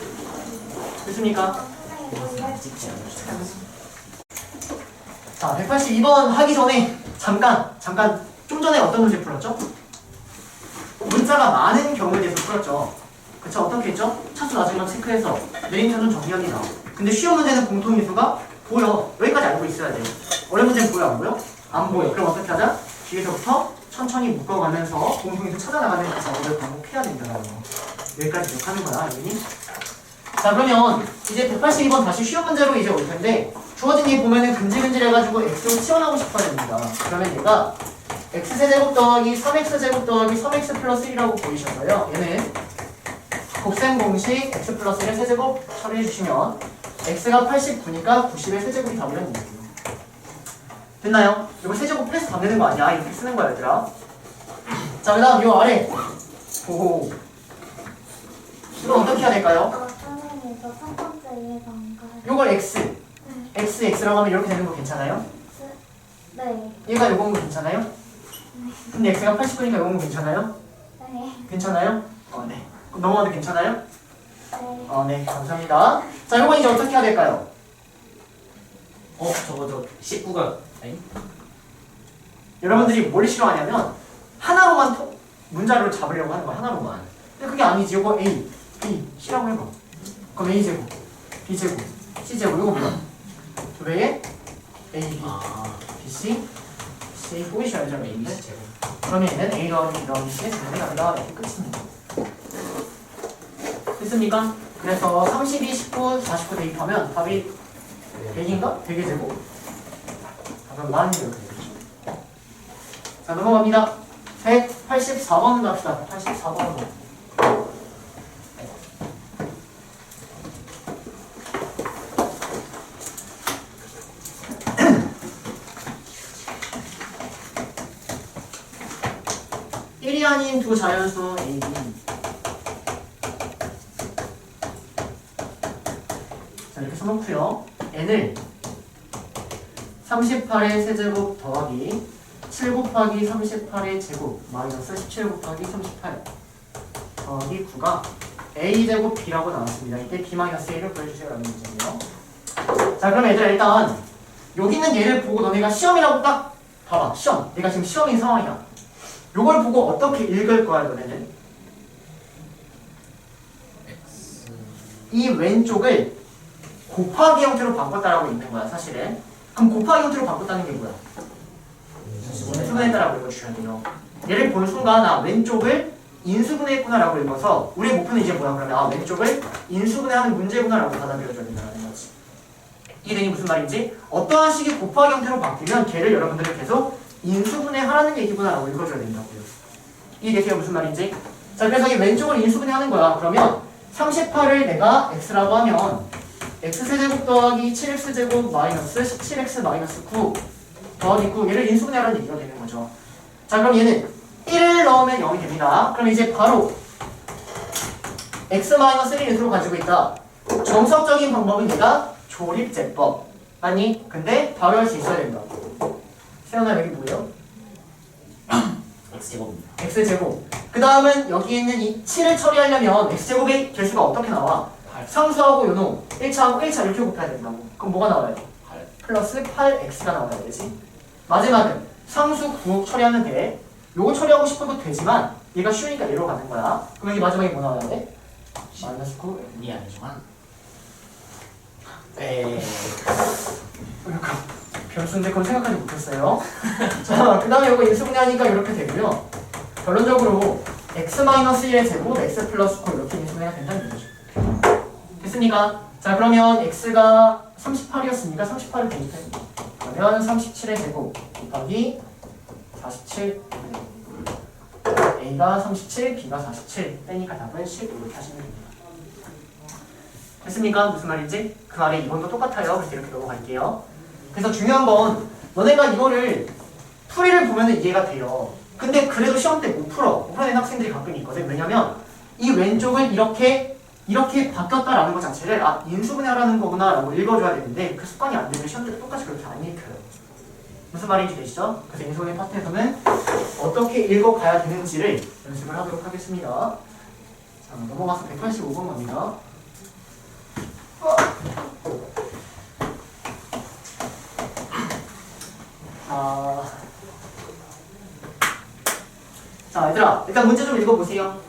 됐습니까? 이것은 찍지 않으셨어요. 자, 182번 하기 전에 잠깐 좀 전에 어떤 문제 풀었죠? 문자가 많은 경우에 대해서 풀었죠. 그쵸? 어떻게 했죠? 차수 낮은 건 체크해서 내림차순 정리합니다. 근데 쉬운 문제는 공통인수가 보여. 여기까지 알고 있어야 돼. 어려운 문제는 보여 안 보여? 안 보여. 그럼 어떻게 하자? 뒤에서부터 천천히 묶어가면서 공통인수 찾아나가는 그 작업을 반복해야 된다는 거. 여기까지 기억하는 거야, 알겠니? 자, 그러면 이제 182번 다시 쉬운 문제로 이제 올 텐데 주어진 이 보면은 근질근질해가지고 x로 치환하고 싶어야 됩니다. 그러면 얘가 x세제곱 더하기 3x제곱 더하기 3x 플러스 1이라고 보이셔서요. 얘는 곱셈 공식 x 플러스 1의 세제곱 처리해 주시면 x가 89니까 90의 세제곱이 답이라는 얘기예요. 됐나요? 이거 세제곱 플러스 답 되는 거 아니야? 이렇게 쓰는 거야, 얘들아. 자, 그 다음 요 아래. 오. 이거 어떻게 해야 될까요? 선생님, 저 첫 번째 이해가 안 가요. 요걸 x. x라고 하면 이렇게 되는 거 괜찮아요? 네. 얘가 요건 거 괜찮아요? 근데 x가 89니까 요건 거 괜찮아요? 네. 괜찮아요? 네. 그럼 넘어가도 괜찮아요? 네. 네. 감사합니다. 자, 요건 이제 어떻게 해야 될까요? 저거 저 19가 아니? 여러분들이 뭘 싫어하냐면 하나로만 문자를 잡으려고 하는 거야. 하나로만. 근데 그게 아니지. 요거 A, B, C라고 해봐. 그럼 A제곱, B제곱, C제곱. 요거 뭐야? 두 배의 A, B, B, C, C 보이셔야죠. A, B, A인데. C 제곱. 그러면 얘는 A 더하기 B 더하기 C의 제곱이 나온다. 이렇게 끝입니다. 됐습니까? 그래서 32, 19, 49 대입하면 답이 100인가? 100의 제곱. 답은 만 이렇게 되겠죠. 자, 넘어갑니다. 184번 갑시다. 84번. 일이 아닌 두 자연수 A, B. 자, 이렇게 써놓고요. n을 38의 세제곱 더하기 7 곱하기 38의 제곱 마이너스 17 곱하기 38 더하기 9가 a제곱 b라고 나왔습니다. 이때 b-a를 구해주세요 라는 문제예요. 자, 그럼 얘들아 일단 여기 있는 얘를 보고 너네가 시험이라고 딱 봐봐. 시험. 내가 지금 시험인 상황이야. 요걸 보고 어떻게 읽을 거야 너네는? X 이 왼쪽을 곱하기 형태로 바꿨다라고 읽는 거야 사실은. 그럼 곱하기 형태로 바꿨다는 게 뭐야? 인수분해했다라고 읽어주셔야 돼요. 얘를 본 순간 왼쪽을 인수분해했구나라고 읽어서 우리의 목표는 이제 뭐야 그러면 왼쪽을 인수분해하는 문제구나라고 받아들여줘야 된다는 거지. 이게 무슨 말인지 어떠한 식이 곱하기 형태로 바뀌면 걔를 여러분들은 계속 인수분해하라는 얘기구나라고 읽어줘야 된다고요. 이해되세요 무슨 말인지? 자, 그래서 이 왼쪽을 인수분해하는 거야. 그러면 38을 내가 x라고 하면 x세제곱 더하기 7x제곱 마이너스 17x 마이너스 9 더하기 9 얘를 인수분해하라는 얘기가 되는 거죠. 자, 그럼 얘는 1을 넣으면 0이 됩니다. 그럼 이제 바로 x-1을 인수로 가지고 있다. 정석적인 방법은 얘가 조립제법. 아니 근데 바로 할 수 있어야 된다. 세연아 여기 뭐예요? X제곱입니다. x제곱. 그 다음은 여기 있는 이 7을 처리하려면 x제곱의 개수가 어떻게 나와? 8. 상수하고 요놈 1차하고 1차 이렇게 곱해야 된다고. 그럼 뭐가 나와야 돼? 8. 플러스 8x가 나와야 되지. 마지막은 상수 9 처리하면 돼. 요거 처리하고 싶어도 되지만 얘가 쉬우니까 얘로 가는 거야. 그럼 여기 마지막에 뭐 나와야 돼? 마이너스 9. 미안하지만 에 변수인데 그건 생각하지 못했어요. 자, 그 다음에 이거 인수분해하니까 이렇게 되고요. 결론적으로 x-1의 제곱 x 플러스 9 이렇게 인수분해가 된다는 거죠. 됐습니까? 자, 그러면 x가 38이었으니까 38을 대입해. 그러면 37의 제곱 곱하기 47 a가 37, b가 47 빼니까 답은 10 이렇게 하시면 됩니다. 됐습니까? 무슨 말인지? 그 아래 2번도 똑같아요. 그래서 이렇게 넘어갈게요. 그래서 중요한 건 너네가 이거를 풀이를 보면 이해가 돼요. 근데 그래도 시험 때 못 풀어내는 학생들이 가끔 있거든. 왜냐면 이 왼쪽을 이렇게 이렇게 바뀌었다라는 것 자체를 아 인수분해하라는 거구나 라고 읽어줘야 되는데 그 습관이 안 되면 시험 때 똑같이 그렇게 안 읽혀요. 무슨 말인지 되시죠? 그래서 인수분해 파트에서는 어떻게 읽어가야 되는지를 연습을 하도록 하겠습니다. 자, 넘어가서 185번 갑니다. 자, 얘들아, 일단 문제 좀 읽어보세요.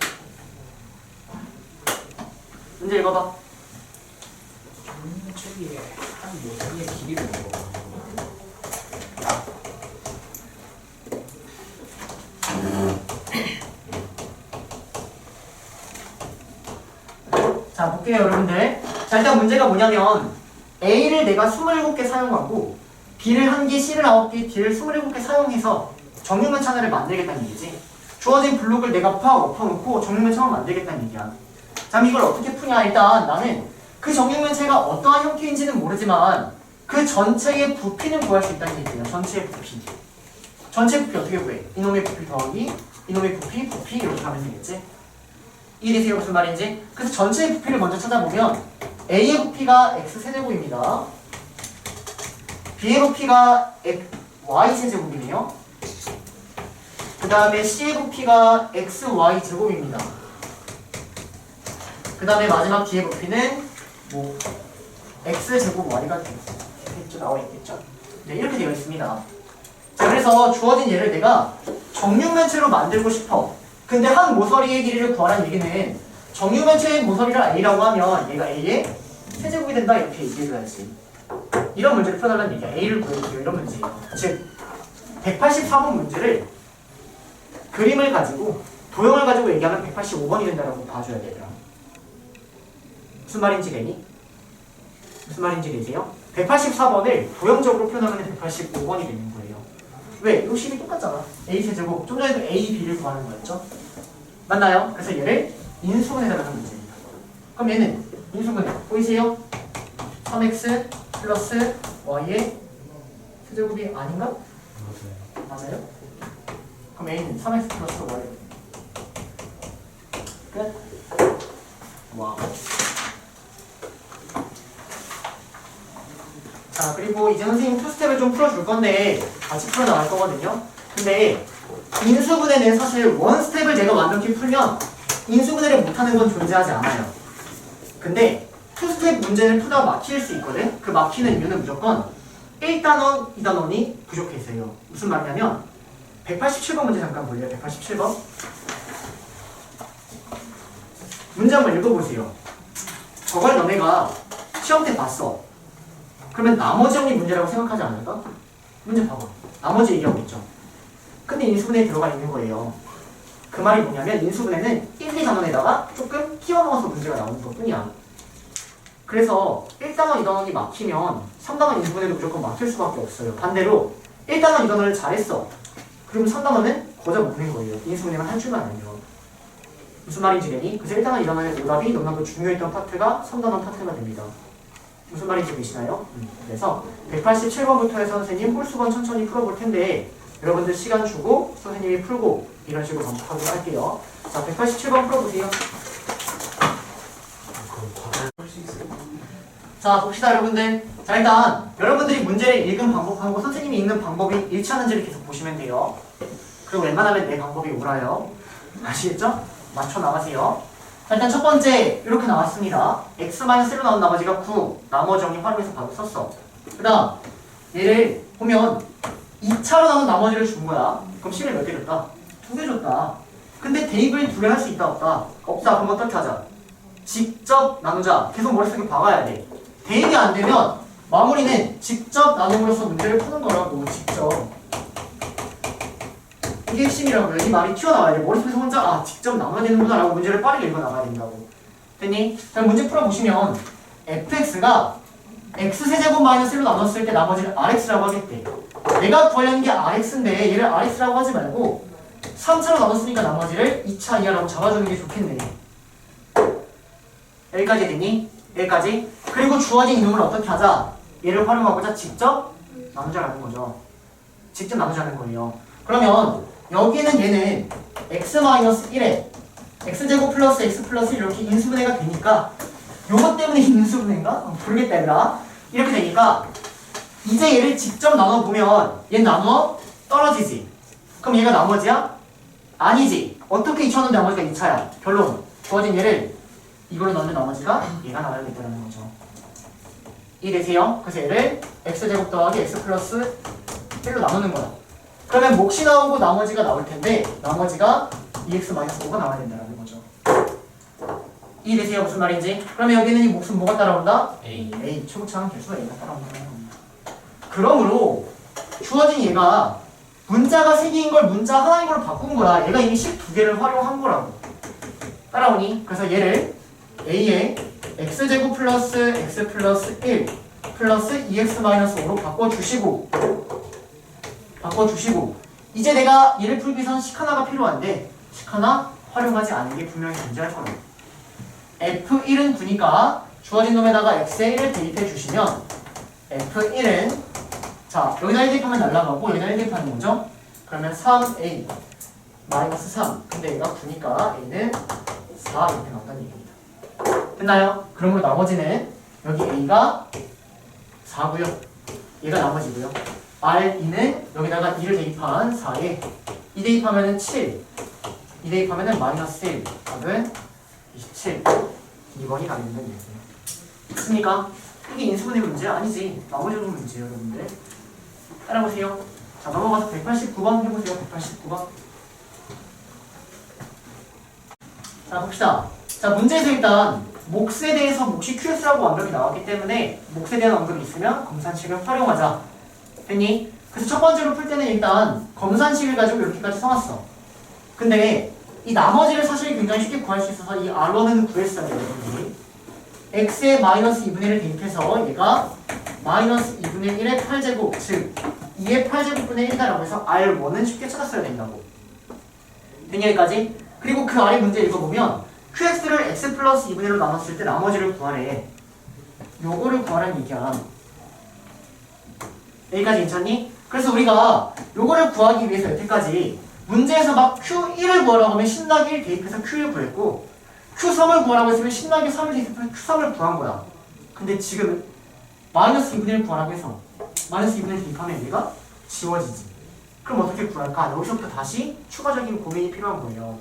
문제 읽어봐. 책에 한 모서리의 길이를 먹어. 자, 볼게요, 여러분들. 자, 일단 문제가 뭐냐면 A를 내가 27개 사용하고 B를 1개, C를 9개, D를 27개 사용해서 정육면체 하나를 만들겠다는 얘기지. 주어진 블록을 내가 팍 엎어놓고 정육면체 하나 만들겠다는 얘기야. 자, 그럼 이걸 어떻게 푸냐? 일단 나는 그 정육면체가 어떠한 형태인지는 모르지만 그 전체의 부피는 구할 수 있다는 얘기예요. 전체의 부피. 전체 부피 어떻게 구해? 이놈의 부피 더하기 이놈의 부피, 부피 이렇게 가면 되겠지? 이해되세요? 무슨 말인지? 그래서 전체의 부피를 먼저 찾아보면 A의 부피가 X세제곱입니다. B의 부피가 Y세제곱이네요. 그 다음에 C의 부피가 XY제곱입니다. 그 다음에 마지막 D의 부피는 뭐 X제곱 Y가 되겠죠? 나와 있겠죠? 네, 이렇게 되어 있습니다. 자, 그래서 주어진 얘를 내가 정육면체로 만들고 싶어. 근데 한 모서리의 길이를 구하라는 얘기는 정육면체의 모서리를 A라고 하면 얘가 A의 세제곱이 된다 이렇게 얘기해줘야지. 이런 문제를 풀어달라는 얘기야. A를 구해주세요. 이런 문제예요. 즉 184번 문제를 그림을 가지고 도형을 가지고 얘기하면 185번이 된다라고 봐줘야 되더라. 무슨 말인지 되니? 무슨 말인지 되세요? 184번을 도형적으로 표현하면 185번이 되는 거예요. 왜? 이 식이 똑같잖아. A 세제곱. 좀 전에도 A, B를 구하는 거였죠? 맞나요? 그래서 얘를 인수분해하는 문제입니다. 그럼 얘는 인수분해. 보이세요? 3x 플러스 y의 세제곱이 아닌가? 맞아요? 그럼 A는 3x 플러스 y. 끝. 와. 자, 그리고 이제 선생님 투스텝을 좀 풀어줄 건데 같이 풀어나갈 거거든요. 근데 인수분해는 사실 원스텝을 내가 완벽히 풀면 인수분해를 못하는 건 존재하지 않아요. 근데 투스텝 문제를 풀다가 막힐 수 있거든. 그 막히는 이유는 무조건 1단원, 2단원이 부족해서요. 무슨 말이냐면 187번 문제 잠깐 볼래요? 187번 문제 한번 읽어보세요. 저걸 너네가 시험 때 봤어. 그러면 나머지 정리 문제라고 생각하지 않을까? 문제 봐봐. 나머지 얘기하고 있죠. 근데 인수분해에 들어가 있는 거예요. 그 말이 뭐냐면 인수분해는 1, 2단원에다가 조금 끼워넣어서 문제가 나오는 것 뿐이야. 그래서 1단원, 2단원이 막히면 3단원 인수분해도 무조건 막힐 수밖에 없어요. 반대로 1단원, 2단원을 잘했어. 그러면 3단원은 거저 먹는 거예요. 인수분해만 할 줄만 알면. 무슨 말인지 되니? 그래서 1단원, 2단원의 오답이 너무나도 중요했던 파트가 3단원 파트가 됩니다. 무슨 말인지 되시나요? 그래서 187번부터 해서 선생님 홀수번 천천히 풀어볼 텐데 여러분들 시간 주고 선생님이 풀고 이런 식으로 반복하도록 할게요. 자, 187번 풀어보세요. 자, 봅시다 여러분들. 자, 일단 여러분들이 문제를 읽은 방법하고 선생님이 읽는 방법이 일치하는지를 계속 보시면 돼요. 그리고 웬만하면 내 방법이 옳아요. 아시겠죠? 맞춰 나가세요. 자, 일단 첫 번째 이렇게 나왔습니다. x-1로 나온 나머지가 9. 나머지 정리 활용해서 바로 썼어. 그 다음 얘를 보면 2차로 나온 나머지를 준 거야. 그럼 식을 몇 개 줬다? 2개 줬다. 근데 대입을 2개 할 수 있다 없다? 없다. 그럼 어떻게 하자? 직접 나누자. 계속 머릿속에 박아야 돼. 대입이 안 되면 마무리는 직접 나눔으로써 문제를 푸는 거라고. 직접. 이게 핵심이라고요. 이 말이 튀어나와야 돼. 머릿속에서 혼자 직접 나눠야 되는구나 라고 문제를 빠르게 읽어나가야 된다고. 됐니? 자, 문제 풀어보시면 fx가 x세제곱 마이너스 1로 나눴을 때 나머지를 rx라고 하겠대. 내가 구하려는 게 rx인데 얘를 rx라고 하지 말고 3차로 나눴으니까 나머지를 2차 이하라고 잡아주는 게 좋겠네. 여기까지 됐니? 여기까지. 그리고 주어진 이놈을 어떻게 하자? 얘를 활용하고자 직접 나누자라는 거죠. 직접 나누자는 거예요. 그러면 여기는 얘는 x-1에 x제곱 플러스 x 플러스 이렇게 인수분해가 되니까 요것 때문에 인수분해인가? 모르겠다 얘들아. 이렇게 되니까 이제 얘를 직접 나눠보면 얘 나눠 떨어지지. 그럼 얘가 나머지야? 아니지. 어떻게 2차 넣으면 나머지가 2차야? 결론. 주어진 얘를 이걸로 넣으면 나머지가 얘가 나와야겠다는 거죠. 이해되세요? 그래서 얘를 x제곱 더하기 x 플러스 1로 나누는 거야. 그러면 몫이 나오고 나머지가 나올 텐데 나머지가 2x-5가 나와야 된다는 거죠. 이해되세요? 무슨 말인지? 그러면 여기는 이 몫은 뭐가 따라온다? A. 최고차항 개수가 A가 따라온다는 겁니다. 그러므로 주어진 얘가 문자가 3개인 걸 문자 하나인 걸로 바꾼 거야. 얘가 이미 12개를 활용한 거라고. 따라오니? 그래서 얘를 A에 x제곱 플러스 x 플러스 1 플러스 2x-5로 바꿔주시고 이제 내가 얘를 풀기 위해서는 식 하나가 필요한데 식 하나 활용하지 않은 게 분명히 존재할 거예요. F1은 9니까 주어진 놈에다가 x의 1을 대입해 주시면 F1은 자 여기다 1 대입하면 날라가고 여기다 1 대입하는 거죠. 그러면 3a 마이너스 3 근데 얘가 9니까 a는 4 이렇게 나온다는 얘기입니다. 됐나요? 그러므로 나머지는 여기 a가 4고요. 얘가 나머지고요. R2는 여기다가 2를 대입한 4에 2 대입하면은 7 2 대입하면은 마이너스 1 답은 27 2번이 가겠는 얘기예요. 됐습니까? 이게 인수분해 문제 아니지. 나머지도 문제예요 여러분들. 따라보세요. 자 넘어가서 189번 해보세요. 189번. 자 봅시다. 자 문제에서 일단 몫에 대해서 몫이 QS라고 완벽히 나왔기 때문에 몫에 대한 언급이 있으면 검산식을 활용하자. 됐니? 그래서 첫 번째로 풀 때는 일단 검산식을 가지고 이렇게까지 써놨어. 근데 이 나머지를 사실 굉장히 쉽게 구할 수 있어서 이 R1은 구했어요 여러분들이. x의 마이너스 2분의 1을 대입해서 얘가 마이너스 2분의 1의 8제곱 즉 2의 8제곱분의 1이다라고 해서 R1은 쉽게 찾았어야 된다고. 됐니 여기까지? 그리고 그 아래 문제 읽어보면 QX를 X 플러스 2분의 1로 나눴을 때 나머지를 구하래. 요거를 구하라는 얘기야. 여기까지 괜찮니? 그래서 우리가 요거를 구하기 위해서 여태까지 문제에서 막 Q1을 구하라고 하면 신나게 1 대입해서 Q1 구했고 Q3을 구하라고 했으면 신나게 3을 대입해서 Q3을 구한 거야. 근데 지금 마이너스 2분의 1 구하라고 해서 마이너스 2분의 1 대입하면 얘가 지워지지. 그럼 어떻게 구할까? 여기서부터 다시 추가적인 고민이 필요한 거예요.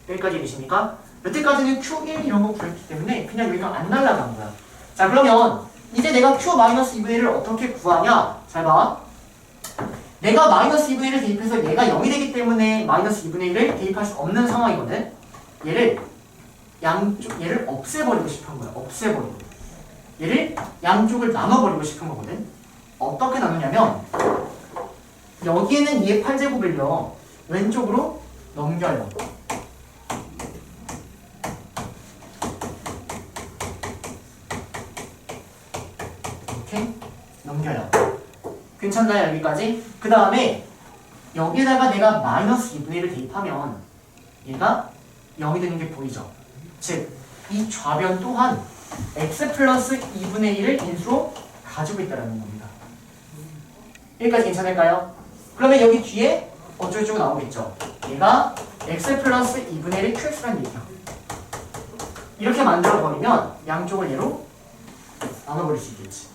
여기까지 되십니까? 여태까지는 Q1 이런 거 구했기 때문에 그냥 여기가 안 날라간 거야. 자 그러면 이제 내가 Q-2분의 1을 어떻게 구하냐? 잘 봐. 내가 마이너스 2분의 1을 대입해서 얘가 0이 되기 때문에 마이너스 2분의 1을 대입할 수 없는 상황이거든. 얘를 없애버리고 싶은 거야. 없애버리고. 얘를 양쪽을 나눠버리고 싶은 거거든. 어떻게 나누냐면 여기에는 2의 8제곱을요 왼쪽으로 넘겨요. 이렇게 넘겨요. 괜찮나요 여기까지? 그 다음에 여기에다가 내가 마이너스 2분의 1을 대입하면 얘가 0이 되는 게 보이죠? 즉 이 좌변 또한 x 플러스 2분의 1을 인수로 가지고 있다는 겁니다. 여기까지 괜찮을까요? 그러면 여기 뒤에 어쩌고저쩌고 나오겠죠? 얘가 x 플러스 2분의 1의 qx라는 얘기야. 이렇게 만들어버리면 양쪽을 얘로 나눠버릴 수 있겠지.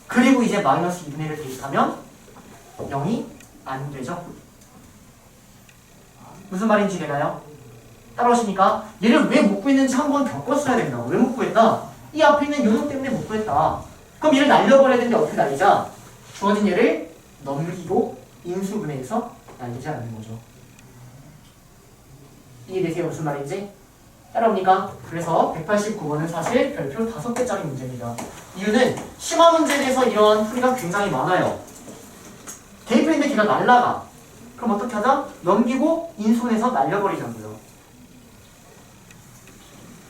그리고 이제 마이너스 2분의 1을 대입하면 0이 안 되죠? 무슨 말인지 되나요? 따라오십니까? 얘를 왜 못 구했는지 한번 겪었어야 된다고. 왜 못 구했다? 이 앞에 있는 요놈 때문에 못 구했다. 그럼 얘를 날려버려야 되는데 어떻게 날리자? 주어진 얘를 넘기고 인수분해해서 날리자는 거죠. 이해되세요? 무슨 말인지? 따라옵니까? 그래서 189번은 사실 별표 5개짜리 문제입니다. 이유는 심화 문제에 대해서 이런 풀이가 굉장히 많아요. 대입했는데 걔가 날라가. 그럼 어떻게 하자? 넘기고 인수분해서 날려버리자고요.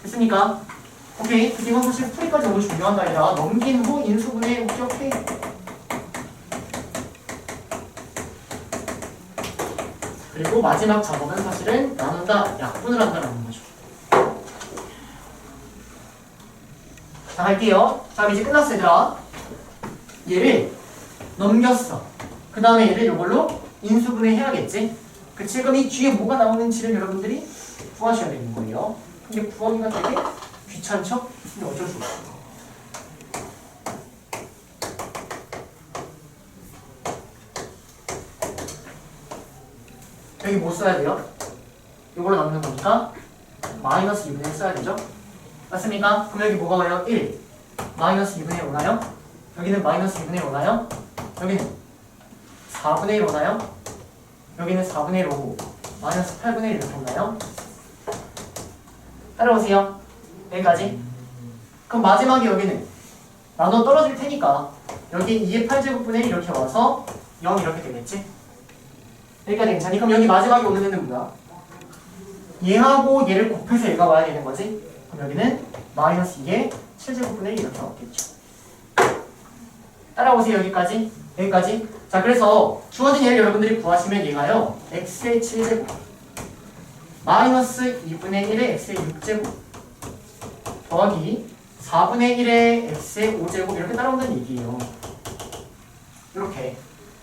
됐습니까? 오케이. 근데 이건 사실 풀이까지 너무 중요한 거 아니라 넘긴 후 인수분해 오케이. 그리고 마지막 작업은 사실은 나눈다, 약분을 한다는 거죠. 자 갈게요. 자 이제 끝났어 얘들아. 얘를 넘겼어. 그 다음에 얘를 이걸로 인수분해 해야겠지. 그치? 그럼 이 뒤에 뭐가 나오는지를 여러분들이 구하셔야 되는 거예요. 근데 구하기가 되게 귀찮죠? 근데 어쩔 수 없어요. 여기 뭐 써야 돼요? 이걸로 남는 거니까 마이너스 2분의 1 써야 되죠? 맞습니까? 그럼 여기 뭐가 와요? 1 마이너스 2분의 1 오나요? 여기는 마이너스 2분의 1 오나요? 여기는 4분의 1 오나요? 여기는 4분의 1 오고 마이너스 8분의 1 이렇게 오나요? 따라오세요. 여기까지. 그럼 마지막에 여기는 나눠 떨어질 테니까 여기 2의 8제곱분의 1 이렇게 와서 0 이렇게 되겠지? 여기까지 괜찮니? 그럼 여기 마지막에 오는 애는 뭐야? 얘하고 얘를 곱해서 얘가 와야 되는 거지? 그럼 여기는 마이너스 2의 7제곱분의 1 이렇게 왔겠죠. 따라오세요. 여기까지. 여기까지. 자, 그래서 주어진 얘를 여러분들이 구하시면 얘가요. x의 7제곱 마이너스 2분의 1의 x의 6제곱 더하기 4분의 1의 x의 5제곱 이렇게 따라온다는 얘기예요. 이렇게.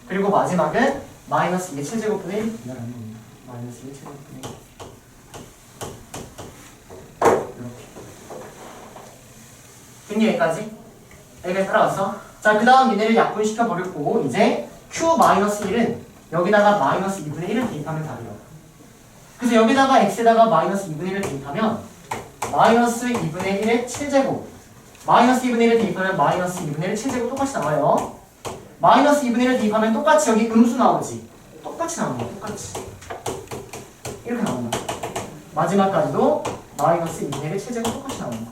그리고 마지막은 마이너스 2의 7제곱분의 1 이라는 겁니다. 마이너스 2의 7제곱분의 1 이렇게. 됐니? 여기까지? 여기까지 따라왔어? 자, 그 다음 얘네를 약분시켜 버렸고 이제 q-1은 여기다가 마이너스 2분의 1을 대입하면 답이에요. 그래서 여기다가 x에다가 마이너스 2분의 1을 대입하면 마이너스 2분의 1의 7제곱 마이너스 2분의 1을 대입하면 마이너스 2분의 1 7제곱 똑같이 나와요. 마이너스 2분의 1을 대입하면 똑같이 여기 음수 나오지. 똑같이 나온다. 똑같이. 이렇게 나온다. 마지막까지도 마이너스 2분의 1의 7제곱 똑같이 나온다.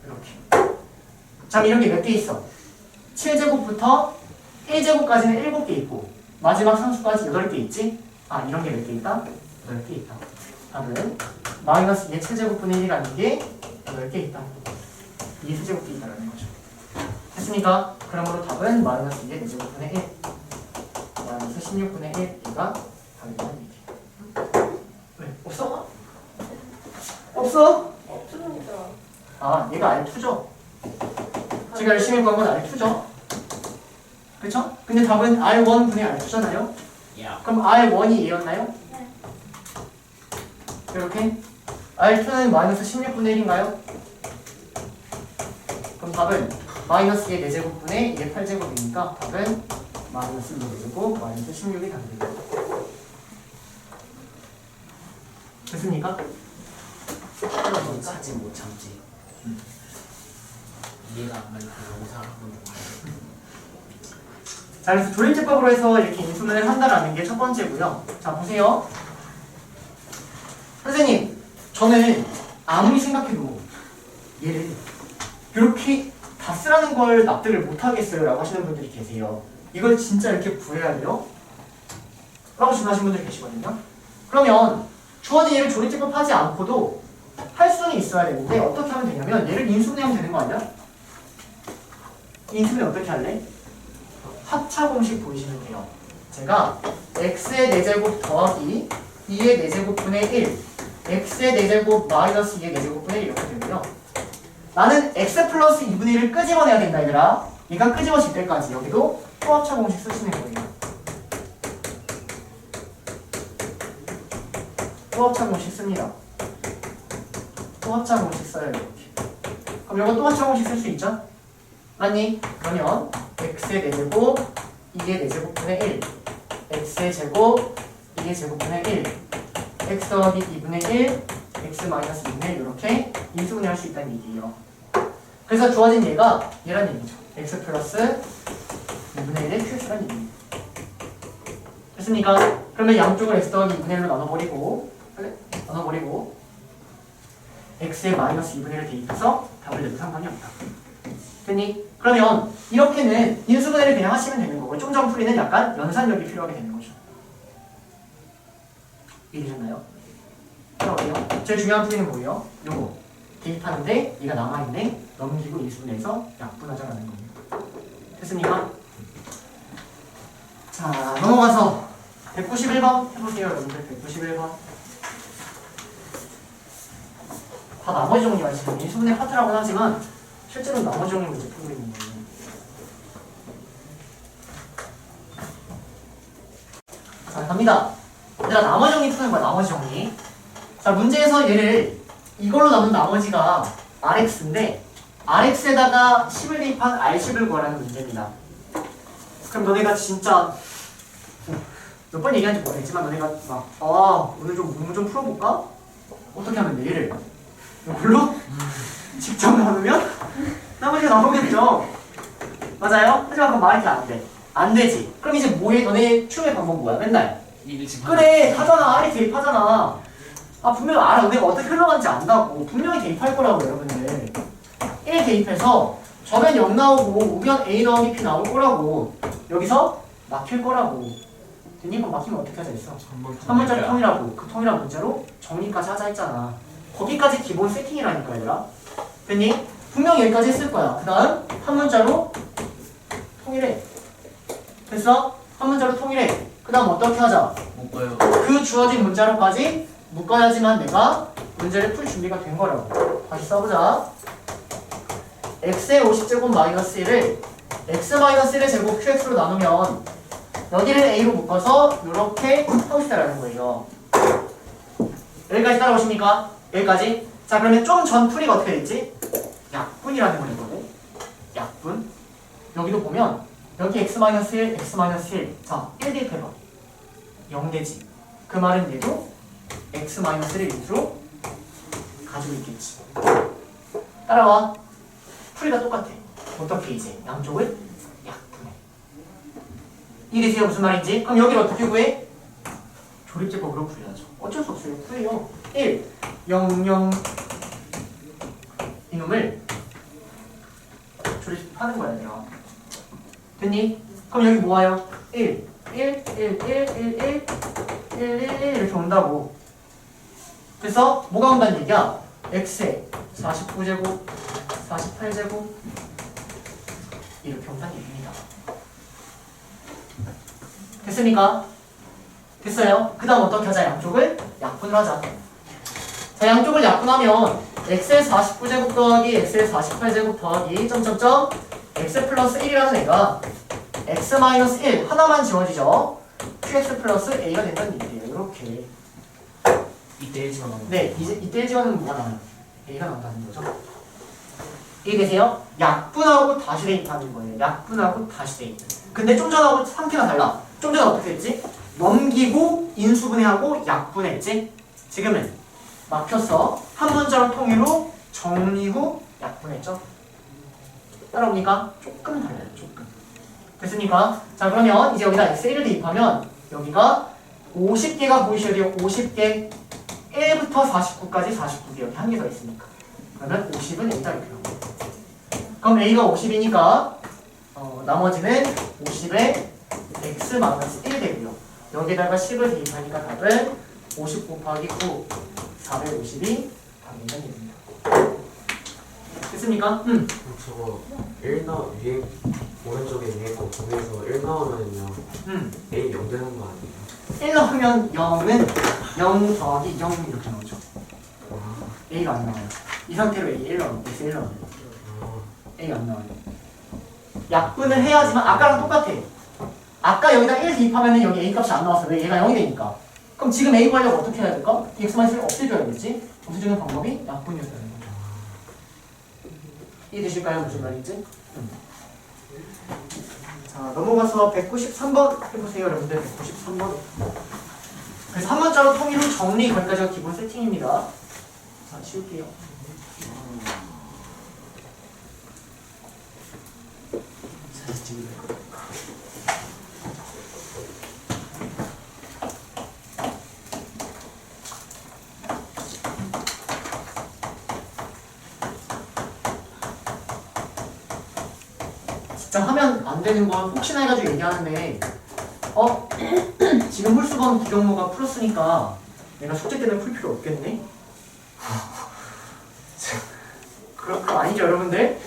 이렇게. 자, 이런 게 몇 개 있어? 7제곱부터 1제곱까지는 7개 있고 마지막 상수까지 8개 있지? 아, 이런 게 몇 개 있다? 8개 있다. 답은 마이너스 2의 7제곱분의 1이라는 게 8개 있다. 2의 세제곱이 있다는 거죠. 됐습니까? 그러므로 답은 마이너스 2의 4제곱분의 1 마이너스 16분의 1이가 답이라는 얘기예요. 왜? 없어? 없어? 없습니다. 아, 얘가 R2죠? 제가 열심히 구한 건 R2죠? 그쵸? 근데 답은 R1분의 R2잖아요? 야. 그럼 R1이 얘였나요? 네. 이렇게? R2는 마이너스 16분의 1인가요? 그럼 답은 마이너스 2의 4제곱분의 2의 8제곱이니까 답은 마이너스 2의 4제곱 마이너스 16이 답입니다. 됐습니까? 이건 사지 못 참지. 이해가 안 가니까 영상을 자, 그래서 조립제법으로 해서 이렇게 인수분해를 한다라는 게 첫 번째고요. 자, 보세요. 선생님, 저는 아무리 생각해도 얘를 이렇게 다 쓰라는 걸 납득을 못하겠어요 라고 하시는 분들이 계세요. 이걸 진짜 이렇게 구해야 돼요? 라고 질문하시는 분들이 계시거든요. 그러면 주어진 얘를 조립제법 하지 않고도 할 수는 있어야 되는데 어떻게 하면 되냐면 얘를 인수분해하면 되는 거 아니야? 인수분해 어떻게 할래? 합차 공식 보이시면 돼요. 제가 x의 4제곱 더하기 2의 4제곱분의 1 x의 4제곱 마이너스 2의 4제곱분의 1 이렇게 되고요. 나는 x 플러스 2분의 1을 끄집어내야 된다 얘들아. 얘가 끄집어질 때까지 여기도 또 합차 공식 쓰시는 거예요. 또 합차 공식 씁니다. 또 합차 공식 써요 이렇게. 그럼 이거 또 합차 공식 쓸 수 있죠? 맞니? 그러면 x의 4제곱 2의 4제곱분의 1 x의 제곱 2의 제곱분의 1 x 더하기 2분의 1 x 마이너스 2분의 1 이렇게 인수분해할 수 있다는 얘기예요. 그래서 주어진 얘가 얘란 얘기죠. x 플러스 2분의 1의 qx란 얘기입니다. 됐습니까? 그러면 양쪽을 x 더하기 2분의 1로 나눠버리고 x의 마이너스 2분의 1을 대입해서 답을 내도 상관이 없다. 됐니? 그러면 이렇게는 인수분해를 그냥 하시면 되는 거고 좀 전 풀이는 약간 연산력이 필요하게 되는 거죠. 이해되셨나요? 어때요? 제일 중요한 풀이는 뭐예요? 요거 대입하는데 얘가 남아있네 넘기고 인수분해해서 약분하자라는 겁니다. 됐습니까? 자, 넘어가서 191번 해보세요 여러분들. 191번 다 나머지 정리가 지금 인수분해 파트라고는 하지만 실제로 나머지 정리 문제 풀고 있는 거예요. 자, 갑니다. 얘들아 나머지 정리 푸는 거야. 나머지 정리. 자, 문제에서 얘를 이걸로 남은 나머지가 RX인데 RX에다가 10을 대입한 R10을 구하라는 문제입니다. 그럼 너네가 진짜 몇 번 얘기한지 모르겠지만 너네가 막 오늘 좀 문문 좀 풀어볼까? 어떻게 하면 돼? 얘를 이걸로 직접 나누면 나머지가 나오겠죠. 맞아요? 하지만 그건 말이 안 돼. 안 되지. 그럼 이제 뭐해? 너네 추후의 방법 뭐야? 맨날 그래 하잖아. R이 대입하잖아. 분명 알아. 너네가 어떻게 흘러가는지 안다고. 분명히 대입할 거라고 여러분들. 1 대입해서 저변 0 나오고 우변 A 더하기 P 나올 거라고. 여기서 막힐 거라고. 됐니? 그럼 막히면 어떻게 하자 했어? 한 문자를 통일하고 그 통일한 문자로 정리까지 하자 했잖아. 거기까지 기본 세팅이라니까 얘들아. 됐니? 분명히 여기까지 했을 거야. 그 다음 한 문자로 통일해. 됐어? 한 문자로 통일해. 그 다음 어떻게 하자? 묶어요. 그 주어진 문자로까지 묶어야지만 내가 문제를 풀 준비가 된 거라고. 다시 써보자. x의 50제곱 마이너스 1을 x-1의 제곱 qx로 나누면 여기를 a로 묶어서 이렇게 하고 싶다라는 거예요. 여기까지 따라오십니까? 여기까지? 자, 그러면 좀 전 풀이가 어떻게 됐지? 약분이라는 거거든. 약분. 여기도 보면 여기 x-1, x-1. 자, 1 대입해봐. 0 되지. 그 말은 얘도 x-1을 인수로 가지고 있겠지. 따라와. 풀이가 똑같아. 어떻게 이제 양쪽을 약분해. 이해되세요? 무슨 말인지? 그럼 여기를 어떻게 구해? 조립제법으로 구해야죠. 어쩔 수 없어요. 구해요. 1, 0, 0 이놈을 조립하는 거야 내가. 됐니? 그럼 여기 뭐 와요? 1, 1, 1, 1, 1, 1, 1, 1 이렇게 온다고. 그래서 뭐가 온다는 얘기야? x에 49제곱, 48제곱 이렇게 온다는 얘기입니다. 됐습니까? 됐어요? 그 다음 어떻게 하자? 양쪽을 약분을 하자. 자, 양쪽을 약분하면 x의 49제곱 더하기 x의 48제곱 더하기 점점점 x 플러스 1이라는 애가 x-1 하나만 지워지죠. qx 플러스 a가 된다는 얘기예요. 이렇게. 이때 1지만 나오는 네, 이제 이때 지원은 뭐가 나와요? a가 나온다는 거죠. 이해되세요? 약분하고 다시 대입하는 거예요. 약분하고 다시 대입. 근데 좀 전하고 상태가 달라. 좀 전에 어떻게 했지? 넘기고 인수분해하고 약분했지? 지금은 막혔어. 한 문자로 통일로 정리 후 약분했죠? 따라오니까 조금 달라요. 조금. 됐습니까? 자, 그러면 이제 여기다 x1을 대입하면 여기가 50개가 보이셔야 돼요. 50개. 1부터 49까지 49개. 이렇게 한 개 더 있으니까. 그러면 50은 A다 이렇게 나옵니다. 그럼 A가 50이니까 나머지는 50에 x-1 되고요. 여기다가 10을 대입하니까 답은 50 곱하기 9, 450이 답인다는 얘기입니다. 됐습니까? 저거 1 위에 오른쪽에 위에 거 거기에서 1 나오면요 A 0 되는 거 아니에요? 1 넣으면 0은 0 더하기 0 이렇게 나오죠. A가 안 나와요. 이 상태로 A 1 넣으면 X 1 넣으면 A 안 나와요. 약분을 해야지만 아까랑 똑같아. 아까 여기다 1 대입하면 여기 A 값이 안 나왔어. 왜? 얘가 0이 되니까. 그럼 지금 A 구하려고 어떻게 해야 될까? X-1을 없애줘야겠지? 없애주는 방법이 약분이었다는 거죠. 이해되실까요? 무슨 말인지? 자, 넘어가서 193번 해보세요, 여러분들. 193번. 그래서 한 문자로 통일 후 정리, 거기까지가 기본 세팅입니다. 자, 치울게요. 사진 찍을래요. 진짜 하면 안 되는 건 혹시나 해가지고 얘기하는데 지금 홀수번 기경모가 풀었으니까 내가 숙제 때문에 풀 필요 없겠네? 그거 아니죠 여러분들?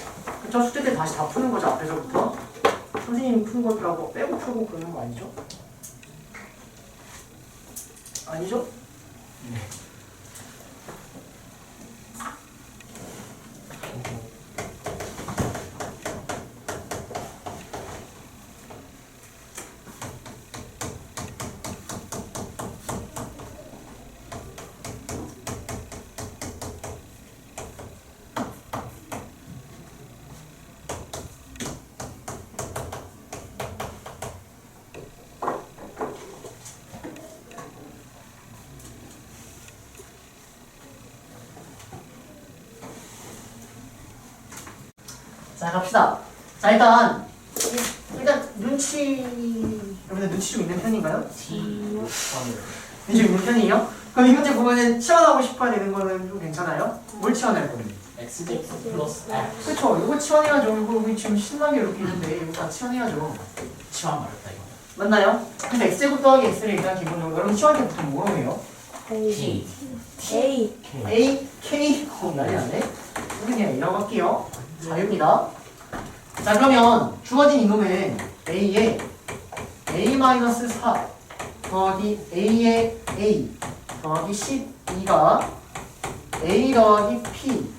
그쵸? 숙제 때 다시 다 푸는 거죠 앞에서부터 선생님이 푼 것들하고 빼고 풀고 그러는 거 아니죠? 아니죠? 네. 자, 갑시다. 자, 일단 여러분들 눈치 좀 있는 편인가요? 눈치 좀 있는 편이에요? 그럼 이 문제 보면은 치환하고 싶어야 되는 거는 좀 괜찮아요? 뭘 치환할 거예요? x제곱 플러스 x 그쵸, 이거 치환해야죠. 이거 우리 지금 신나게 이렇게 있는데 이거 다 치환해야죠. 치환 말했다 이거. 맞나요? 근데 x제곱 더하기 x를 일단 기본적으로 여러분 치환할 때 보통 뭐로 해요? P A A, K, 난리 났네. 우리 그냥 A라고 할게요. 자유입니다. 자, 그러면 주어진 이놈은 A에 A-4 더하기 A에 A 더하기 12가 A 더하기 P,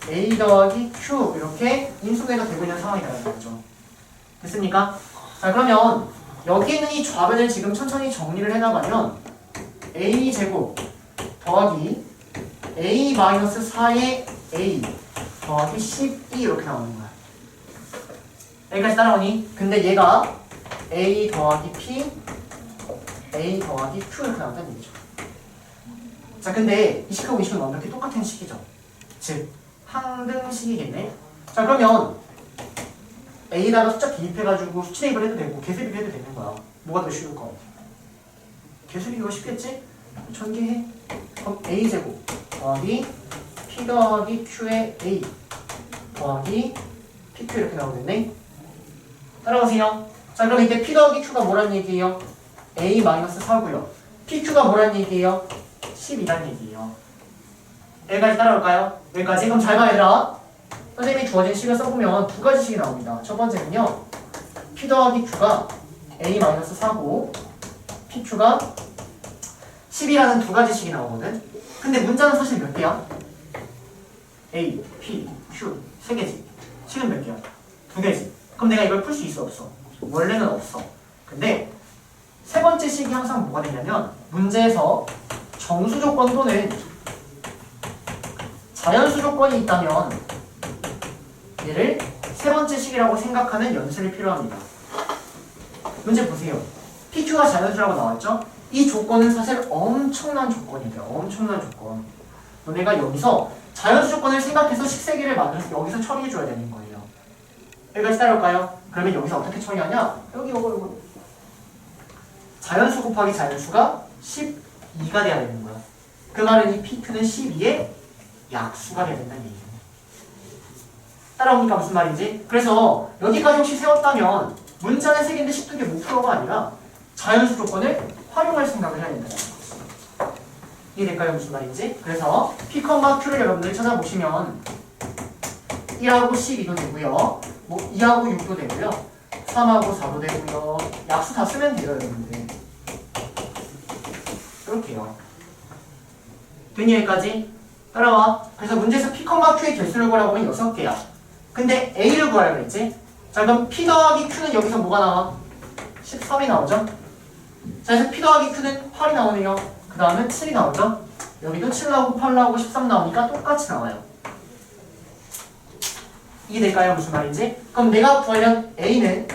A 더하기 Q 이렇게 인수분해가 되고 있는 상황이라는 거죠. 됐습니까? 자, 그러면 여기 있는 이 좌변을 지금 천천히 정리를 해나가면 A제곱 더하기 A-4의 A 더하기 12 이렇게 나오는 거야. 여기까지 따라오니? 근데 얘가 A 더하기 P, A 더하기 Q 이렇게 나온다는 얘기죠. 자, 근데 이 식하고 이 식은 완벽히 똑같은 식이죠. 즉, 항등식이겠네. 자, 그러면 A에다가 숫자 대입해가지고 수치 대입을 해도 되고 개수비를 해도 되는 거야. 뭐가 더 쉬울 것 같아? 개수비가 쉽겠지? 전개해. 그럼 A제곱 더하기 P 더하기 Q의 A 더하기 PQ 이렇게 나오겠네. 따라오세요. 자, 그럼 이때 P 더하기 Q가 뭐란 얘기예요? A-4고요. PQ가 뭐란 얘기예요? 12란 얘기예요. 여기까지 따라올까요? 여기까지? 그럼 잘 봐, 얘들아. 선생님이 주어진 식을 써보면 두 가지 식이 나옵니다. 첫 번째는요, P 더하기 Q가 A-4고 PQ가 10이라는 두 가지 식이 나오거든. 근데 문자는 사실 몇 개야? A, P, Q 세 개지. 식은 몇 개야? 두 개지. 그럼 내가 이걸 풀 수 있어 없어? 원래는 없어. 근데 세 번째 식이 항상 뭐가 되냐면 문제에서 정수 조건 또는 자연수 조건이 있다면 얘를 세 번째 식이라고 생각하는 연습이 필요합니다. 문제 보세요. PQ가 자연수라고 나왔죠? 이 조건은 사실 엄청난 조건이에요. 엄청난 조건. 너네가 여기서 자연수 조건을 생각해서 식세기를 만들어서 여기서 처리해줘야 되는 거예요. 여기까지 따라올까요? 그러면 여기서 어떻게 처리하냐? 여기 요거. 자연수 곱하기 자연수가 12가 돼야 되는 거야. 그 말은 이 PQ는 12의 약수가 돼야 된다는 얘기예요. 따라오니까 무슨 말인지? 그래서 여기까지 혹시 세웠다면 문자는 3개인데 12개 목표가 아니라 자연수 조건을 활용할 생각을 해야 된다는 거죠. 이해될까요? 무슨 말인지? 그래서 P, Q를 여러분들이 찾아보시면 1하고 12도 되고요. 뭐 2하고 6도 되고요. 3하고 4도 되고요. 약수 다 쓰면 돼요, 여러분들. 이렇게요. 됐니 여기까지? 따라와. 그래서 문제에서 P, Q의 개수를 구하라고 하면 6개야. 근데 A를 구하라고 했지? 자, 그럼 P 더하기 Q는 여기서 뭐가 나와? 13이 나오죠? 자, 그래서 P 더하기 Q는 8이 나오네요. 그 다음에 7이 나오죠? 여기도 7 나오고 8 나오고 13 나오니까 똑같이 나와요. 이해될까요? 무슨 말인지? 그럼 내가 구하려는 A는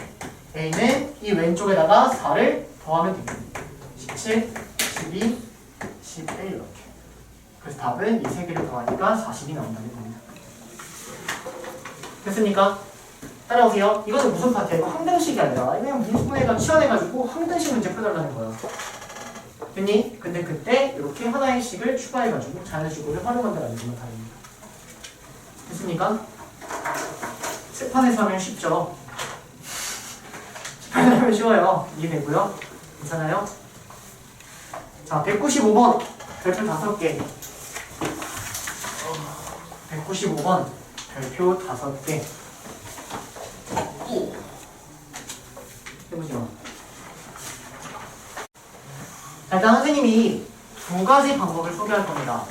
이 왼쪽에다가 4를 더하면 됩니다. 17, 12, 11 이렇게. 그래서 답은 이 세 개를 더하니까 40이 나온다는 겁니다. 됐습니까? 따라오세요. 이것은 무슨 파트야? 이거 항등식이 아니라 그냥 분수분해가 치환해가지고 항등식 문제 풀어달라는 거예요. 됐니? 근데 그때 이렇게 하나의 식을 추가해가지고 자연식으로 활용한다는 답입니다. 됐습니까? 칠판에서 하면 쉽죠? 칠판에서 하면 쉬워요. 이해되고요? 괜찮아요? 자, 195번 별표 5개. 195번 별표 5개. 해보죠. 자, 일단 선생님이 두 가지 방법을 소개할 겁니다.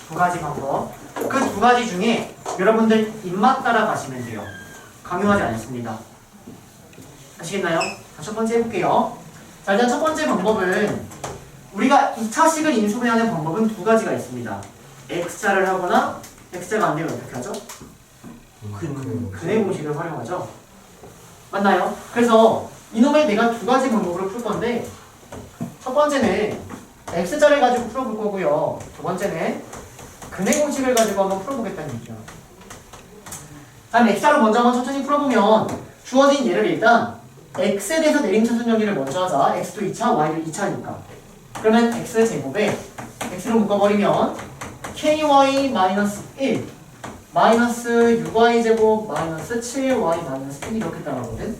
두 가지 방법. 그 두 가지 중에 여러분들 입맛 따라 가시면 돼요. 강요하지 않습니다. 아시겠나요? 자, 첫 번째 해볼게요. 자, 일단 첫 번째 방법은 우리가 2차식을 인수분해하는 방법은 두 가지가 있습니다. x자를 하거나 x자가 안 되면 어떻게 하죠? 근의 공식을 활용하죠. 맞나요? 그래서 이놈을 내가 두 가지 방법으로 풀 건데 첫 번째는 x자를 가지고 풀어볼 거고요. 두 번째는 근의 공식을 가지고 한번 풀어보겠다는 얘기죠. 다음 x자로 먼저 한번 천천히 풀어보면 주어진 예를 일단 x에 대해서 내림차순 정리를 먼저 하자. x도 2차, y도 2차니까. 그러면 x제곱에 x로 묶어버리면 ky-1 마이너스 6y제곱 마이너스 7y-1 이렇게 따라오거든.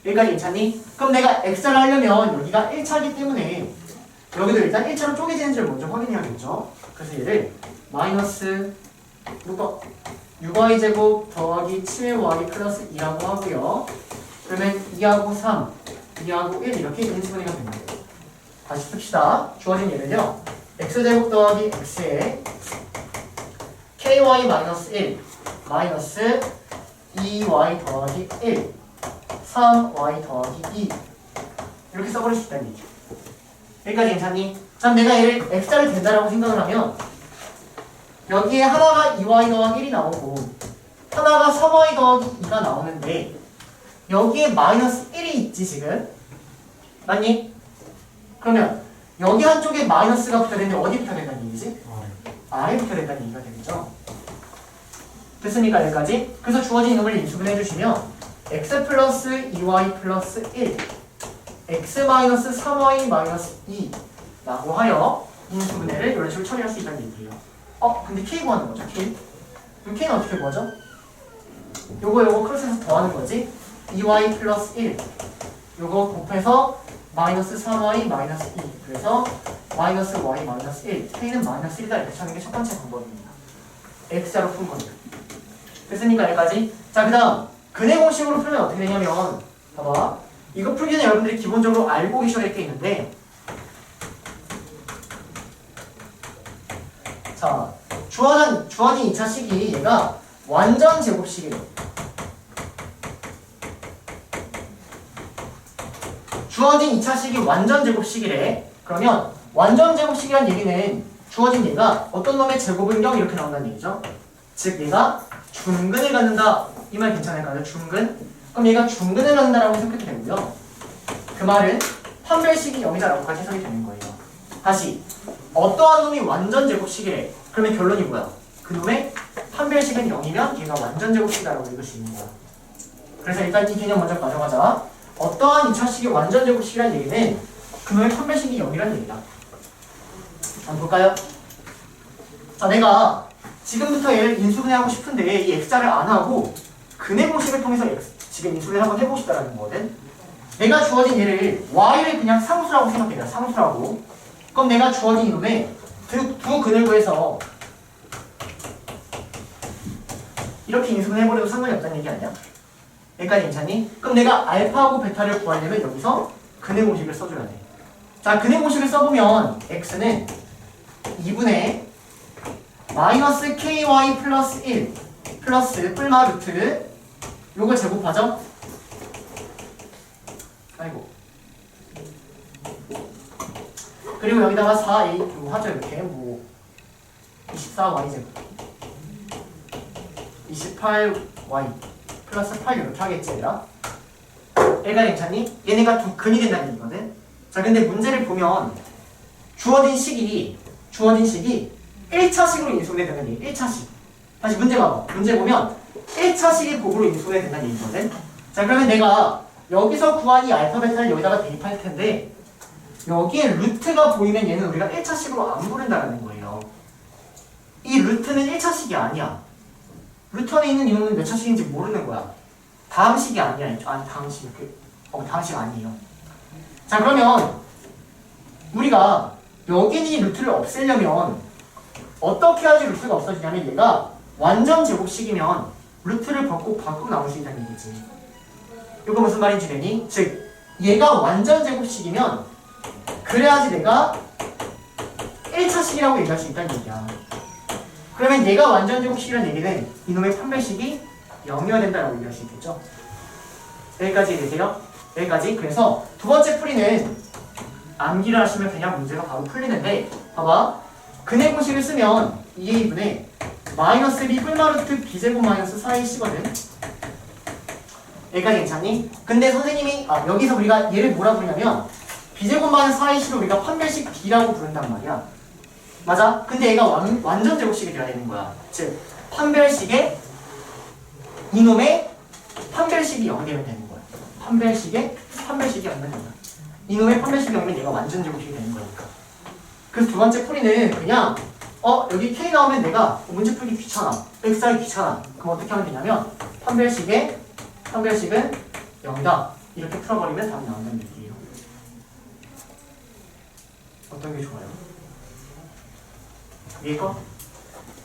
여기까지 괜찮니? 그럼 내가 x를 하려면 여기가 1차이기 때문에 여기도 일단 1차로 쪼개지는지를 먼저 확인해야겠죠. 그래서 얘를 마이너스 6y제곱 더하기 7y 플러스 2라고 하고요. 그러면 2하고 3, 2하고 1 이렇게 인수분해가 됩니다. 다시 씁시다. 주어진 예를요. x제곱 더하기 x에 ky-1 마이너스 2y 더하기 1 3y 더하기 2 이렇게 써버릴 수 있다는 얘기죠. 여기까지 괜찮니? 자, 내가 얘를 x자를 된다라고 생각을 하면 여기에 하나가 2y 더하기 1이 나오고 하나가 3y 더하기 2가 나오는데 여기에 마이너스 1이 있지 지금? 맞니? 그러면 여기 한쪽에 마이너스가 붙어야 되는데 어디 붙어야 된다는 얘기지? 아래 붙어야 된다는 얘기가 되겠죠? 됐습니까? 여기까지? 그래서 주어진 이놈을 인수분해 해주시면 x 플러스 2y 플러스 1 x 마이너스 3y 마이너스 2 라고 하여 인수분해를 이런 식으로 처리할 수 있다는 얘기예요. 근데 k 구하는 거죠, k. 그럼 k는 어떻게 구하죠? 요거 크로스해서 더하는 거지. 2y 플러스 1 요거 곱해서 마이너스 3y 마이너스 2 그래서 마이너스 y 마이너스 1 k는 마이너스 1이다 이렇게 찾는 게 첫 번째 방법입니다. x자로 푼 겁니다. 됐습니까? 여기까지? 자, 그 다음 근해 공식으로 풀면 어떻게 되냐면 봐봐. 이거 풀기 전에 여러분들이 기본적으로 알고 계셔야 될 게 있는데 자, 주어진 2차 식이 얘가 완전 제곱식이에요. 주어진 2차 식이 완전 제곱식이래. 그러면 완전 제곱식이란 얘기는 주어진 얘가 어떤 놈의 제곱은 0 이렇게 나온다는 얘기죠. 즉 얘가 중근을 갖는다. 이 말 괜찮을까요? 중근? 그럼 얘가 중근을 갖는다라고 해석해도 되고요. 그 말은 판별식이 0이다라고까지 해석이 되는 거예요. 다시 어떠한 놈이 완전 제곱식이래. 그러면 결론이 뭐야? 그 놈의 판별식은 0이면 얘가 완전 제곱식이다라고 읽을 수 있는 거야. 그래서 일단 이 개념 먼저 가져가자. 어떠한 2차식이 완전 제곱식이라는 얘기는 그 놈의 판별식이 0이라는 얘기다. 한번 볼까요? 자, 내가 지금부터 얘를 인수분해하고 싶은데 이 x자를 안 하고 근해 공식을 통해서 지금 인수분해를 한번 해보고 싶다라는 거거든. 내가 주어진 얘를 y를 그냥 상수라고 생각해요. 상수라고. 그럼 내가 주어진 이놈의 두 근을 구해서 이렇게 인수분해 해버려도 상관이 없다는 얘기 아니야? 여기까지 괜찮니? 그럼 내가 알파하고 베타를 구하려면 여기서 근해 공식을 써줘야 돼. 자, 근해 공식을 써보면 x는 2분의 마이너스 ky 플러스 1 플러스 뿔마 루트 요거 제곱하죠? 아이고. 그리고 여기다가 4a 하죠. 이렇게 24y 제곱 28y 플러스 8 이렇게 하겠지 얘들아. 얘가 괜찮니? 얘네가 두 근이 된다는 얘기거든. 자, 근데 문제를 보면 주어진 식이 1차식으로 인수분해 된다는 얘기. 1차식. 다시 문제 봐봐. 문제 보면 1차식이 곱으로 인수분해 된다는 얘기거든. 자, 그러면 내가 여기서 구한 이 알파 베타를 여기다가 대입할 텐데 여기에 루트가 보이면 얘는 우리가 1차식으로 안 부른다는 거예요. 이 루트는 1차식이 아니야. 루트 안에 있는 이놈은 몇 차식인지 모르는 거야. 다음식이 아니야. 아니, 다음식. 다음식 아니에요. 자, 그러면 우리가 여기 있는 이 루트를 없애려면 어떻게 해야지 루트가 없어지냐면 얘가 완전 제곱식이면 루트를 밖으로 나올 수 있다는 얘기지. 이거 무슨 말인지 되니? 즉 얘가 완전 제곱식이면 그래야지 내가 1차식이라고 얘기할 수 있다는 얘기야. 그러면 얘가 완전 제곱식이라는 얘기는 이놈의 판별식이 0이어야 된다고 얘기할 수 있겠죠. 여기까지 되세요? 여기까지. 그래서 두 번째 풀이는 암기를 하시면 그냥 문제가 바로 풀리는데 봐봐. 근해 공식을 쓰면 2a분의 마이너스 b 뿔마루트 b제곱 마이너스 4ac거든. 여기까지 괜찮니? 근데 선생님이 여기서 우리가 얘를 뭐라 부르냐면 b제곱 마이너스 4ac를 우리가 판별식 b라고 부른단 말이야. 맞아? 근데 얘가 완전 제곱식이 되어야 되는 거야. 즉 판별식의 이놈의 판별식이 0이 되면 되는 거야. 판별식이 0이면 된다. 이놈의 판별식이 0이면 얘가 완전 제곱식이 되는 거니까. 그래서 두 번째 풀이는 그냥 여기 K 나오면 내가 문제 풀기 귀찮아. X하기 귀찮아. 그럼 어떻게 하면 되냐면 판별식은 0이다. 이렇게 풀어버리면 답이 나온다는 얘기예요. 어떤 게 좋아요? 위에 거?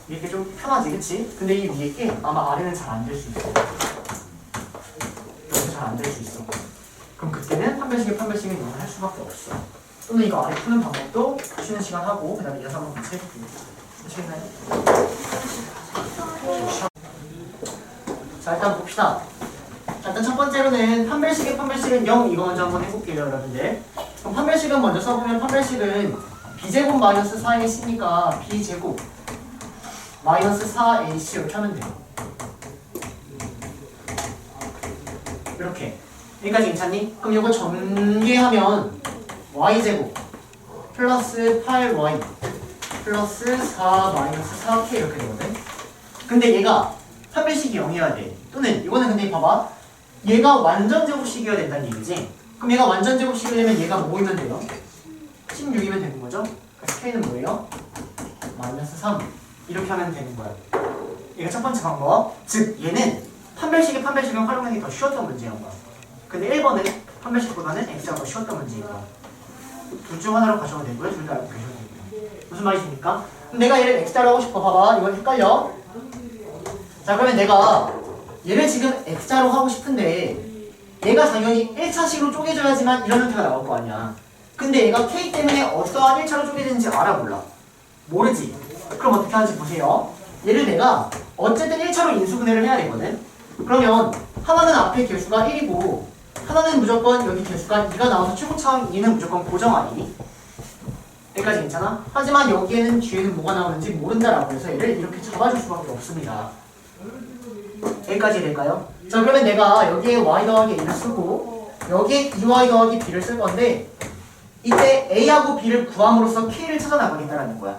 위에 게 좀 편하지, 그치? 근데 이 위에 게 아마 아래는 잘 안 될 수 있어. 여기서 잘 안 될 수 있어. 그럼 그때는 판별식은 이용을 할 수밖에 없어. 또는 이거 아래 푸는 방법도 쉬는 시간 하고 그 다음에 이어서 한번 같이 해볼게요. 하시겠나요? 자, 일단 봅시다. 자, 일단 첫 번째로는 판별식은 0 이거 먼저 한번 해볼게요, 여러분들. 그럼 판별식은 먼저 써보면 판별식은 b제곱 마이너스 4ac니까 b제곱 마이너스 4ac 이렇게 하면 돼요. 이렇게. 여기까지 괜찮니? 그럼 이거 전개하면 y제곱 플러스 8y 플러스 4 마이너스 4k 이렇게 되거든. 근데 얘가 판별식이 0이어야 돼. 또는 이거는 근데 봐봐. 얘가 완전 제곱식이어야 된다는 얘기지. 그럼 얘가 완전 제곱식이 되면 얘가 뭐이면 돼요? 16이면 되는 거죠? 그래서 k는 뭐예요? 마이너스 3 이렇게 하면 되는 거야. 얘가 첫 번째 방법. 즉 얘는 판별식은 활용하기 더 쉬웠던 문제인 거야. 근데 1번은 판별식보다는 x가 더 쉬웠던 문제인 거야. 둘 중 하나로 가셔도 되고요. 둘 다 알고 계셔도 되고요. 무슨 말이십니까? 그럼 내가 얘를 x자로 하고 싶어. 봐봐. 이건 헷갈려. 자, 그러면 내가 얘를 지금 x자로 하고 싶은데 얘가 당연히 1차식으로 쪼개져야지만 이런 형태가 나올 거 아니야. 근데 얘가 k 때문에 어떠한 1차로 쪼개지는지 알아 몰라? 모르지. 그럼 어떻게 하는지 보세요. 얘를 내가 어쨌든 1차로 인수분해를 해야 되거든. 그러면 하나는 앞에 개수가 1이고 하나는 무조건 여기 개수가 2가 나와서 최고차항 2는 무조건 고정 아니니? 여기까지 괜찮아? 하지만 여기에는 뒤에는 뭐가 나오는지 모른다라고 해서 얘를 이렇게 잡아줄 수밖에 없습니다. 여기까지 될까요? 자, 그러면 내가 여기에 y 더하기 a를 쓰고 여기에 2y 더하기 b를 쓸 건데 이때 a하고 b를 구함으로써 k를 찾아나가겠다라는 거야.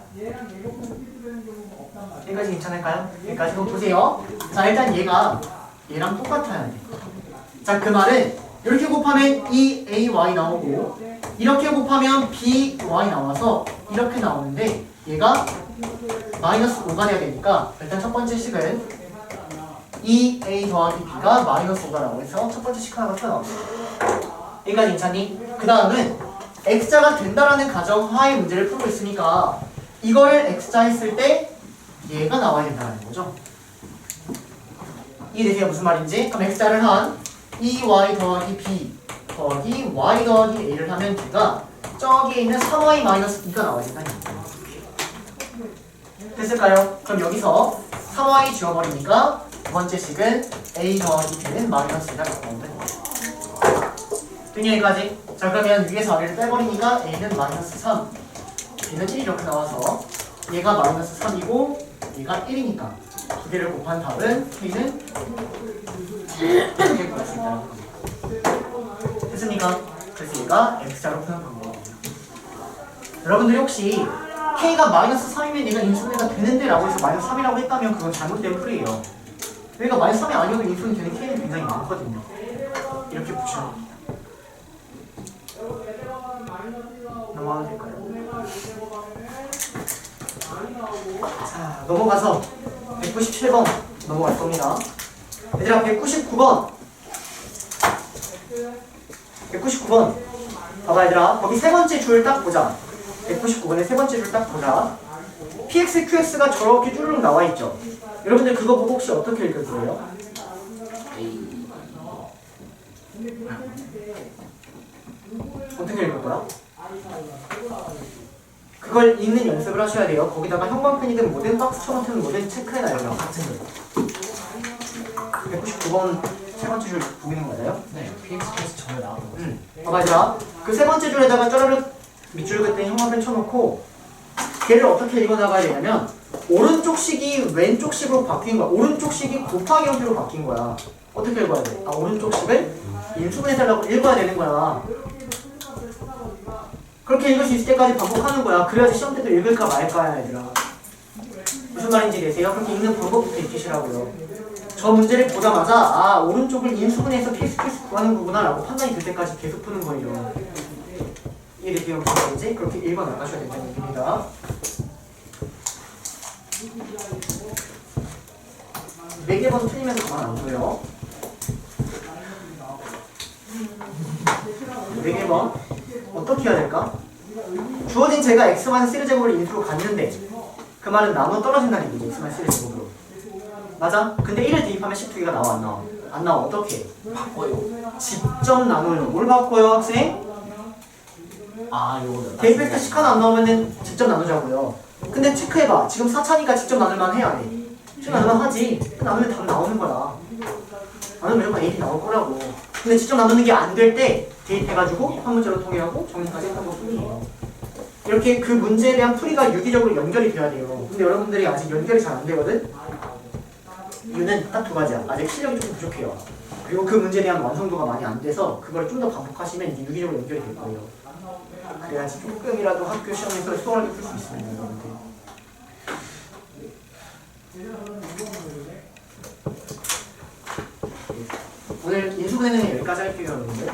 여기까지 괜찮을까요? 여기까지 그럼 보세요. 자, 일단 얘랑 똑같아야 돼. 자, 그 말은 이렇게 곱하면 2ay 나오고 이렇게 곱하면 by 나와서 이렇게 나오는데 얘가 마이너스 5가 돼야 되니까 일단 첫 번째 식은 2a 더하기 b가 마이너스 5다라고 해서 첫 번째 식 하나가 튀어나옵니다. 여기까지 괜찮니? 그 다음은 x자가 된다라는 가정하에 문제를 풀고 있으니까 이거를 x자 했을 때 얘가 나와야 된다는 거죠. 이해되세요? 무슨 말인지? 그럼 x자를 한 2y 더하기 b 더하기 y 더하기 a를 하면 걔가 저기에 있는 3y 마이너스 b가 나와야 된다는 거예요. 됐을까요? 그럼 여기서 3y 지워버리니까 두 번째 식은 a 더하기 b는 마이너스 2가 나온다는 거예요. 된 여기까지? 자, 그러면 위에서 아래를 빼버리니까 a는 마이너스 3 b는 1 이렇게 나와서 얘가 마이너스 3이고 얘가 1이니까 두 개를 곱한 답은 k는 이렇게 구할 수 있다는 겁니다. 됐습니까? 그래서 얘가 x자로 푸는 방법입니다. 여러분들이 혹시 k가 마이너스 3이면 얘가 인수분해가 되는데 라고 해서 마이너스 3이라고 했다면 그건 잘못된 풀이에요. 그러니까 마이너스 3이 아니어도 인수분해 되는 k는 굉장히 많거든요. 이렇게 붙여야 합니다. 넘어가도 될까요? 자, 넘어가서 197번 넘어갈 겁니다. 얘들아, 199번 봐봐 얘들아, 거기 세 번째 줄 딱 보자. 199번에 세 번째 줄 딱 보자. px, qx가 저렇게 쭈르륵 나와 있죠. 여러분들 그거 보고 혹시 어떻게 읽을 거예요? 어떻게 읽을 거야? 그걸 읽는 연습을 하셔야 돼요. 거기다가 형광펜이든 뭐든 박스처럼든 뭐든 체크해놔요. 같은 거. 199번 세 번째 줄 보이는 거 맞아요? 네, px에서 전에 나왔던 거죠. 봐봐 얘들아, 그 세 번째 줄에다가 쪼르륵 밑줄 그때 형광펜 쳐놓고 걔를 어떻게 읽어나가야 되냐면 오른쪽 식이 왼쪽 식으로 바뀐 거야. 오른쪽 식이 곱하기 형태로 바뀐 거야. 어떻게 읽어야 돼? 아, 오른쪽 식을 인수분해달라고 읽어야 되는 거야. 그렇게 읽을 수 있을 때까지 반복하는 거야. 그래야지 시험 때도 읽을까 말까야 얘들아. 무슨 말인지 되세요? 그렇게 읽는 방법부터 익히시라고요. 저 문제를 보자마자 아 오른쪽을 인수분해해서 필수 구하는 거구나 라고 판단이 들 때까지 계속 푸는 거예요. 이해되세요? 이제 그렇게 1번 나가셔야 된다는 얘기입니다. 네 개 번 틀리면 가만 안 둬요. 4개 번 어떻게 해야 될까? 주어진 제가 x-3의 제곱을 인수로 갔는데 그 말은 나눠 떨어진다는 얘기죠. x-3의 제곱으로. 맞아? 근데 1을 대입하면 12개가 나와 안 나와? 안 나와. 어떻게? 바꿔요. 직접 나눠요. 뭘 바꿔요 학생? 아 요거는 대입했을 때 10 하나 안 나오면 직접 나누자고요. 근데 체크해봐. 지금 4차니까 직접 나눌만 해야 돼. 직접 나눌만 하지. 나누면 답 나오는 거야. 나누면 무조건 A이 나올 거라고. 근데 직접 나누는 게 안 될 때 대입해가지고 한 문제로 통일하고 정리까지 하는 것 뿐이에요. 이렇게 그 문제에 대한 풀이가 유기적으로 연결이 돼야 돼요. 근데 여러분들이 아직 연결이 잘 안 되거든? 이유는 딱 2가지야. 아직 실력이 좀 부족해요. 그리고 그 문제에 대한 완성도가 많이 안 돼서 그걸 좀 더 반복하시면 이제 유기적으로 연결이 될 거예요. 그래야지 조금이라도 학교 시험에서 수월하게 풀 수 있습니다. 여러분들. 오늘 인수분해는 여기까지 할게요. 여러분들.